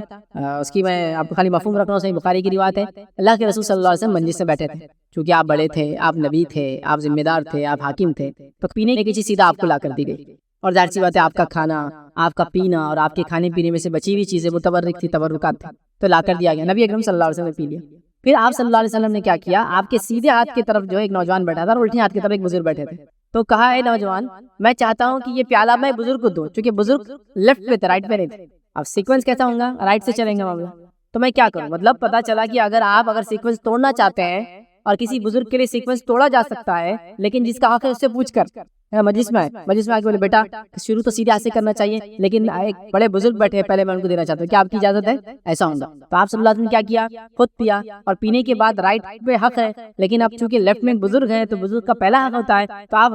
اس کی میں آپ کو خالی مفہوم رکھ رہا ہوں، صحیح بخاری کی روایت ہے، اللہ کے رسول صلی اللہ علیہ وسلم مجلس سے بیٹھے تھے، چونکہ آپ بڑے تھے، آپ نبی تھے، آپ ذمہ دار تھے، آپ حاکم تھے، تو پینے کی چیز سیدھا آپ کو لا کر دی گئی، اور ظاہر سی بات ہے آپ کا کھانا، آپ کا پینا اور آپ کے کھانے پینے میں سے بچی ہوئی چیزیں متبرک تھی، تبرکات تھی، تو لا کر دیا گیا، نبی اکرم صلی اللہ علیہ وسلم نے پی لیا۔ پھر آپ صلی اللہ علیہ وسلم نے کیا کیا، آپ کے سیدھے ہاتھ کی طرف جو ایک نوجوان بیٹھا تھا اور الٹے ہاتھ کی طرف ایک بزرگ بیٹھے تھے، تو کہا اے نوجوان، میں چاہتا ہوں کہ یہ پیالہ میں بزرگ کو دوں، چونکہ بزرگ لیفٹ پہ تھے، رائٹ پہ نہیں تھے۔ اب سیکوینس کیسا ہوں گا، رائٹ سے چلیں گے معاملہ، تو میں کیا کروں، مطلب پتا چلا کہ اگر سیکوینس توڑنا چاہتے ہیں اور کسی بزرگ کے لیے سیکوینس توڑا جا سکتا ہے، لیکن جس کا حق ہے اس سے پوچھ کر مجلس میں آ کے بولے بیٹا شروع تو سیدھے ہاتھ سے کرنا چاہیے، لیکن ایک بڑے بزرگ بیٹھے ہیں، پہلے میں ان کو دینا چاہتا ہوں، کیا آپ کی اجازت ہے؟ ایسا ہوگا تو آپ صلی اللہ علیہ وسلم نے کیا کیا، خود پیا، اور پینے کے بعد رائٹ پہ حق ہے، لیکن اب چونکہ لیفٹ میں بزرگ ہے تو بزرگ کا پہلا حق ہوتا ہے، تو آپ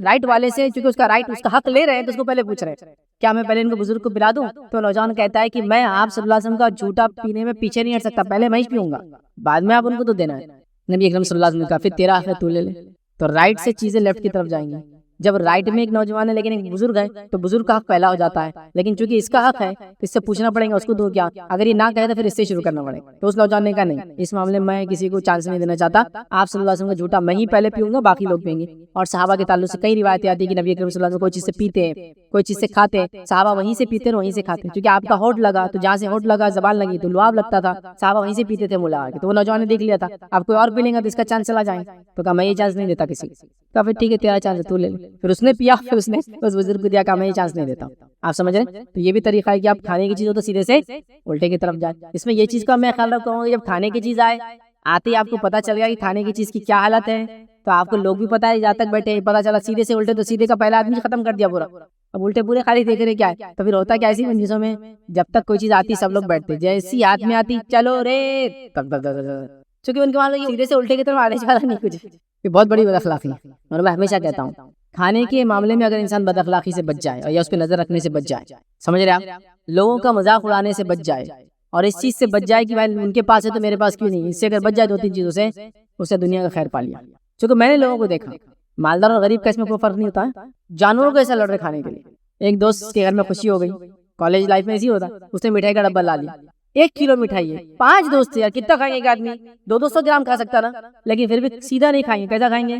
رائٹ والے سے چونکہ اس کا رائٹ اس کا حق لے رہے ہیں تو اس کو پہلے پوچھ رہے ہیں کیا میں پہلے ان کو بزرگ کو پلا دوں؟ تو نوجوان کہتا ہے کہ میں آپ صلی اللہ علیہ وسلم کا جھوٹا پینے میں پیچھے نہیں ہٹ سکتا، پہلے میں ہی پیوں گا، بعد میں آپ ان کو تو دینا ہے۔ نبی اکرم صلی اللہ علیہ وسلم نے کہا پھر تیرا حق ہے تو لے لے، تو رائٹ سے چیزیں لیفٹ کی طرف جائیں گی۔ جب رائٹ میں ایک نوجوان ہے لیکن ایک بزرگ ہے تو بزرگ کا حق پہلا ہو جاتا ہے، لیکن چونکہ اس کا حق ہے تو اس سے پوچھنا پڑے گا اس کو دو کیا، اگر یہ نہ کہے تو پھر اس سے شروع کرنا پڑے گا۔ تو اس نوجوان نے کہا نہیں، اس معاملے میں کسی کو چانس نہیں دینا چاہتا، آپ صلی اللہ علیہ وسلم کا جھوٹا میں ہی پہلے پیوں گا، باقی لوگ پئیں گے۔ اور صحابہ کے تعلق سے کئی روایتیں آتی ہیں کہ نبی اکرم صلی اللہ علیہ وسلم کوئی چیز سے پیتے ہیں، کوئی چیز سے کھاتے ہیں، صحابہ وہیں سے پیتے ہیں وہیں سے کھاتے ہیں، کیونکہ آپ کا ہونٹ لگا تو جہاں سے ہونٹ لگا زبان لگی تو لعاب لگتا تھا، صحابہ وہیں سے پیتے تھے منہ لگا کے، تو وہ نوجوان نے دیکھ لیا تھا آپ کوئی اور پی لیں گا تو اس کا چانس چلا جائیں، تو کہا میں یہ چانس نہیں دیتا کسی کو، کہا پھر ٹھیک ہے تیرا چانس ہے تو لے لے، پھر اس نے پیا، پھر اس نے اس بزرگ کو دیا، کہا میں یہ چانس نہیں دیتا ہوں۔ آپ سمجھ رہے ہیں؟ تو یہ بھی طریقہ ہے کہ آپ کھانے کی چیز ہو تو سیدھے سے الٹے کی طرف جائیں۔ اس میں یہ چیز کا میں خیال رکھتا ہوں، جب کھانے کی چیز آتے ہی آپ کو پتا چل گیا کہ کھانے کی چیز کی کیا حالت ہے، تو آپ کو لوگ بھی پتا ہے، جہاں تک بیٹھے پتا چلا سیدھے سے الٹے، تو سیدھے کا پہلا آدمی ختم کر دیا پورا، اب الٹے پورے خالی دیکھ رہے کیا ہے، تو پھر ہوتا کیا ایسی مجلسوں میں جب تک کوئی چیز آتی سب لوگ بیٹھتے، جیسی ہاتھ میں آتی چلو رے، چونکہ ان کے وہاں سیدھے سے الٹے کی طرف آنے والا نہیں کچھ، یہ بہت بڑی بد اخلاقی ہے۔ اور میں ہمیشہ کہتا ہوں کھانے کے معاملے میں اگر انسان بد اخلاقی سے بچ جائے اور یا اس پہ نظر رکھنے سے بچ جائے، سمجھ رہے آپ، لوگوں کا مذاق اڑانے سے بچ جائے اور اس چیز سے بچ جائے کہ بھائی ان کے پاس ہے تو میرے پاس کیوں نہیں، اس سے اگر بچ جائے دو تین چیزوں سے، اس سے دنیا کا خیر پا لیا۔ چونکہ میں نے لوگوں کو دیکھا مالدار اور غریب کا اس میں کوئی فرق نہیں ہوتا ہے، جانوروں کو ایسا لڑ رہے کھانے کے لیے۔ ایک دوست کے گھر میں خوشی ہو گئی، کالج لائف میں ایسی ہوتا، اس نے مٹھائی کا ڈبہ لا لیا، 1 کلو مٹھائی ہے، 5 دوست تھے، کتنا کھائیں گے ایک آدمی، 200 گرام کھا سکتا نا، لیکن پھر بھی سیدھا نہیں کھائیں گے، کیسا کھائیں گے،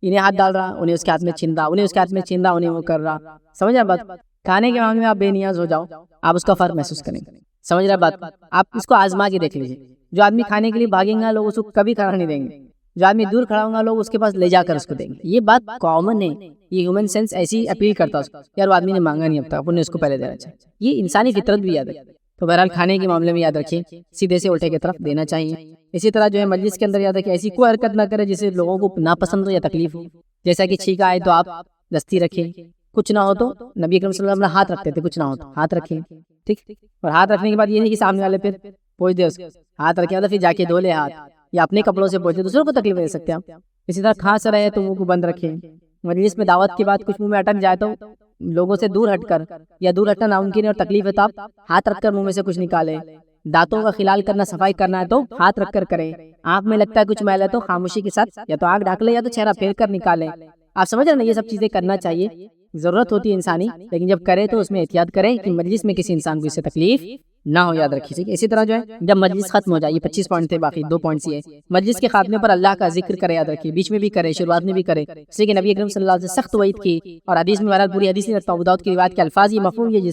انہیں ہاتھ ڈال رہا، انہیں اس کے ہاتھ میں چھین رہا، انہیں اس کے ہاتھ میں چھین رہا، انہیں وہ کر رہا، سمجھ رہے بات۔ کھانے کے معاملے میں آپ بے نیاز ہو جاؤ، آپ اس کا فرق محسوس کریں گے، سمجھ رہے بات۔ آپ اس کو آزما کے دیکھ لیجیے، جو آدمی کھانے کے لیے بھاگیں گا لوگ اس کو کبھی کھانا نہیں دیں گے، جو آدمی دور کھڑا ہوگا لوگ اس کے پاس لے جا کر اس کو دیں گے، یہ بات کامن ہے، یہ ہیومن سینس ایسی اپیل کرتا ہے یار وہ آدمی نے مانگا نہیں اب تک، اپنے اس کو پہلے دینا چاہیے، یہ انسانی فطرت بھی یاد ہے۔ تو بہرحال کھانے کے معاملے میں یاد رکھیے سیدھے سے الٹے کی طرف دینا چاہیے۔ اسی طرح جو ہے مجلس کے اندر یاد رکھیے ایسی کوئی حرکت نہ کرے جسے لوگوں کو ناپسند ہو یا تکلیف ہو، جیسا کہ چھینکا آئے تو آپ دستی رکھیں، کچھ نہ ہو تو نبی اکرم صلی اللہ علیہ وسلم ہاتھ رکھتے تھے، کچھ نہ ہو تو ہاتھ رکھیں، ٹھیک، اور ہاتھ رکھنے کے بعد یہ نہیں کہ سامنے والے پھر پوچھ دے اس کو، ہاتھ رکھیں پھر جا کے دھو لے ہاتھ، یا اپنے کپڑوں سے پوچھ دے، دوسروں کو تکلیف دے سکتے ہیں آپ۔ اسی طرح کھانس رہے تو منہ کو بند رکھیں، مجلس میں دعوت کے بعد کچھ منہ میں اٹک جائے تو لوگوں سے دور ہٹ کر، یا دور ہٹنا ناممکن ہے اور تکلیف ہے تو آپ ہاتھ رکھ کر منہ میں سے کچھ نکالیں، دانتوں کا خلال کرنا صفائی کرنا ہے تو ہاتھ رکھ کر کریں، آنکھ میں لگتا ہے کچھ میل ہے تو خاموشی کے ساتھ یا تو آنکھ ڈھک لیں یا تو چہرہ پھیر کر نکالیں۔ آپ سمجھ رہے ہیں نا، یہ سب چیزیں کرنا چاہیے، ضرورت ہوتی ہے انسانی، لیکن جب کرے تو اس میں احتیاط کریں کہ مجلس میں کسی انسان کو اس سے تکلیف نہ ہو، یاد رکھیے۔ اسی طرح جو ہے جب مجلس ختم ہو جائے، یہ 25 پوائنٹ تھے، باقی 2 پوائنٹس یہ ہے، مجلس کے خاتمے پر اللہ کا ذکر کرے، یاد رکھیے، بیچ میں بھی کرے، شروعات میں بھی کرے، اس لیے کہ نبی اکرم صلی اللہ علیہ وسلم سخت وعید کی، اور حدیث میں بہرحال پوری حدیث نہیں رکھتا، ابو داؤد کی روایت کے الفاظ یہ مفہوم یہ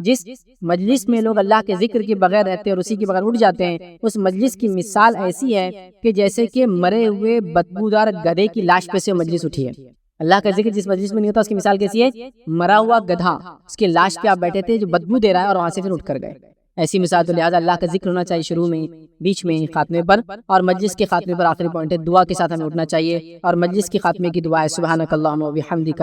جس مجلس میں لوگ اللہ کے ذکر کے بغیر رہتے ہیں اور اسی کے بغیر اٹھ جاتے ہیں، اس مجلس کی مثال ایسی ہے کہ جیسے کہ مرے ہوئے بدبودار گدھے کی لاش پہ سے مجلس اٹھی ہے۔ اللہ کا ذکر جس مجلس میں نہیں ہوتا اس کی مثال کیسی ہے، مرا ہوا گدھا، اس کے لاش پہ آپ بیٹھے تھے جو بدبو دے رہا ہے اور وہاں سے پھر اٹھ کر گئے، ایسی مثال۔ تو لہٰذا اللہ کا ذکر ہونا چاہیے شروع میں، بیچ میں، خاتمے پر، اور مجلس کے خاتمے پر آخری پوائنٹ ہے دعا کے ساتھ ہمیں اٹھنا چاہیے، اور مجلس کے خاتمے کی دعا ہے سبحانک اللہم و بحمدک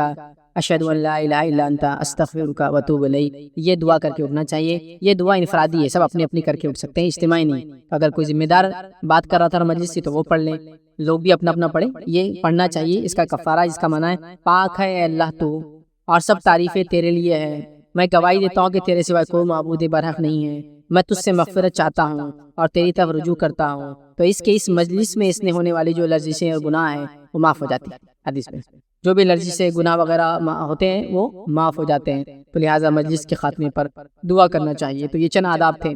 اشہد ان لا الہ الا انت استغفرک و اتوب الیک، یہ دعا کر کے اٹھنا چاہیے۔ یہ دعا انفرادی ہے، سب اپنی اپنی کر کے اٹھ سکتے ہیں، اجتماعی نہیں۔ اگر کوئی ذمہ دار بات کر رہا تھا مجلس سے تو وہ پڑھ لیں، لوگ بھی اپنا اپنا پڑھیں، یہ پڑھنا چاہیے۔ اس کا کفارہ، اس کا منع ہے پاک ہے اے اللہ تو، اور سب تعریفیں تیرے لیے ہے، میں گواہی دیتا ہوں کہ تیرے سوائے کوئی معبود برحق نہیں ہے، میں تجھ سے مغفرت چاہتا ہوں اور تیری طرف رجوع کرتا ہوں، تو اس کے اس مجلس میں اس نے ہونے والی جو لرزشیں اور گناہ ہیں وہ معاف ہو جاتی ہیں۔ حدیث میں جو بھی لرزش سے گناہ وغیرہ ہوتے ہیں وہ معاف ہو جاتے ہیں، تو لہٰذا مجلس کے خاتمے پر دعا کرنا چاہیے۔ تو یہ چند آداب تھے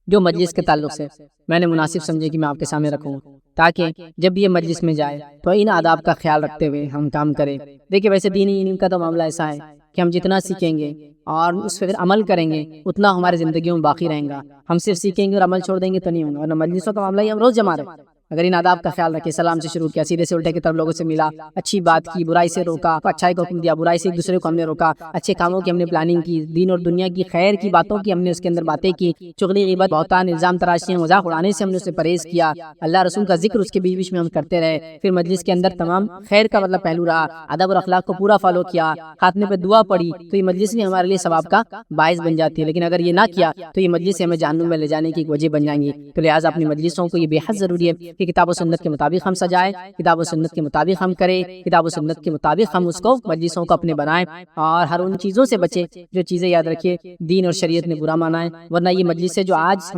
جو مجلس کے تعلق سے میں نے مناسب سمجھے کہ میں آپ کے سامنے رکھوں، تاکہ جب یہ مجلس میں جائے تو ان آداب کا خیال رکھتے ہوئے ہم کام کریں۔ دیکھیے ویسے دینی علم کا تو معاملہ ایسا ہے کہ ہم جتنا سیکھیں گے اور اس پہ پھر عمل کریں گے اتنا ہماری زندگیوں میں باقی رہیں گا۔ ہم صرف سیکھیں گے اور عمل چھوڑ دیں گے تو نہیں ہوگا، ورنہ مجلسوں کا معاملہ ہی ہم روز جمع رہے ہیں، اگر ان آداب کا خیال رکھے، سلام سے شروع کیا، سیدھے سے الٹے کی طرف لوگوں سے ملا، اچھی بات کی، برائی سے روکا، اچھائی کا حکم دیا، برائی سے ایک دوسرے کو ہم نے روکا، اچھے کاموں کی ہم نے پلاننگ کی، دین اور دنیا کی خیر کی باتوں کی ہم نے اس کے اندر باتیں کی، چغلی، غیبت، بہتان، الزام تراشی، مذاق اڑانے سے ہم نے اسے پرہیز کیا، اللہ رسول کا ذکر اس کے بیچ بیچ میں ہم کرتے رہے، پھر مجلس کے اندر تمام خیر کا مطلب پہلو رہا، ادب اور اخلاق کو پورا فالو کیا، خاتمے پہ دعا پڑھی، تو یہ مجلس بھی ہمارے لیے ثواب کا باعث بن جاتی ہے، لیکن اگر یہ نہ کیا تو یہ مجلس ہمیں جہنم میں لے جانے کی ایک وجہ بن جائیں گی۔ تو لہٰذا اپنی مجلسوں کو یہ بے حد ضروری ہے کہ کتاب و سنت کے مطابق ہم سجائیں، کتاب و سنت کے مطابق ہم کریں، کتاب و سنت کے مطابق ہم اس کو مجلسوں کو اپنے بنائیں، اور ہر ان چیزوں سے بچے جو چیزیں یاد رکھیے دین اور شریعت نے برا مانا ہے، ورنہ یہ مجلس ہے جو آج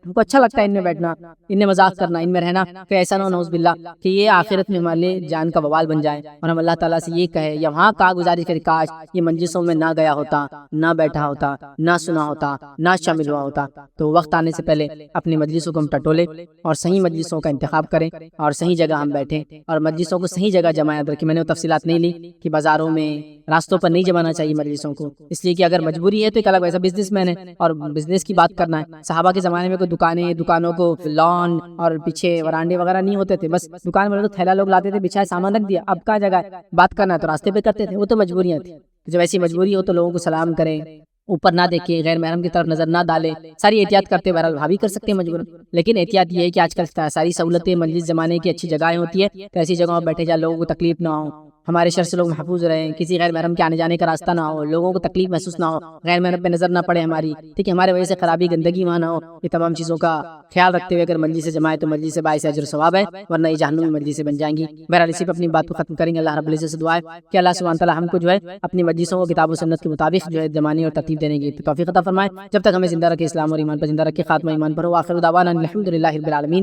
ہم کو اچھا لگتا ہے ان میں بیٹھنا، ان میں مذاق کرنا، ان میں رہنا، کہ ایسا نہ ہو نعوذ باللہ کہ یہ آخرت میں ہمارے لیے جان کا وبال بن جائے، اور ہم اللہ تعالیٰ سے یہ کہے یا وہاں کا گزارش کرے کاش یہ مجلسوں میں نہ گیا ہوتا، نہ بیٹھا ہوتا، نہ سنا ہوتا، نہ شامل ہوا ہوتا۔ تو وقت آنے سے پہلے اپنی مجلسوں کو ہم ٹٹولے اور صحیح مجلسوں کا انتخاب کریں، اور صحیح جگہ ہم بیٹھیں، اور مجلسوں کو صحیح جگہ جمع یاد رکھیں۔ میں نے وہ تفصیلات نہیں لی کہ بازاروں میں، راستوں پر نہیں جمانا چاہیے مجلسوں کو، اس لیے کہ اگر مجبوری ہے تو ایک الگ ویسا بزنس مین ہے اور بزنس کی بات کرنا ہے۔ صحابہ کے زمانے میں کوئی دکانوں کو لان اور پیچھے ورانڈے وغیرہ نہیں ہوتے تھے، بس دکان والے تو تھیلا لوگ لاتے تھے، بچھائے سامان رکھ دیا، اب کا جگہ ہے بات کرنا ہے تو راستے پہ کرتے تھے، وہ تو مجبوریاں تھیں۔ جب ایسی مجبوری ہو تو لوگوں کو سلام کریں، اوپر نہ دیکھیں، غیر محرم کی طرف نظر نہ ڈالیں، ساری احتیاط کرتے ہوئے بہرحال بھابھی کر سکتے ہیں مجبور، لیکن احتیاط یہ ہے کہ آج کل ساری سہولتیں مجلس زمانے کی اچھی جگہیں ہوتی ہے، تو ایسی جگہوں پر بیٹھے جا لوگوں کو تکلیف نہ ہو، ہمارے شر سے لوگ محفوظ رہیں، کسی غیر محرم کے آنے جانے کا راستہ نہ ہو، لوگوں کو تکلیف محسوس نہ ہو، غیر محرم پہ نظر نہ پڑے ہماری، ٹھیک ہے، ہمارے وجہ سے خرابی گندگی وہاں نہ ہو، یہ تمام چیزوں کا خیال رکھتے ہوئے اگر مجلس سے جمائے تو مجلس سے باعث اجر و ثواب ہے، ورنہ یہ جہنمی مجلس سے بن جائیں گی۔ بہرحال اسی پہ اپنی بات کو ختم کریں گے۔ اللہ رب العزت سے دعا ہے کہ اللہ سبحانہ تعالیٰ ہم کو جو ہے اپنی مجلسوں کو کتاب و سنت کے مطابق جو ہے جمانے اور ترتیب دینے کی توفیق عطا فرمائے، جب تک ہمیں زندہ رکھے اسلام اور ایمان پر زندہ رکھے، خاتمہ ایمان پر ہو، آخر دعوانا الحمدللہ رب العالمین۔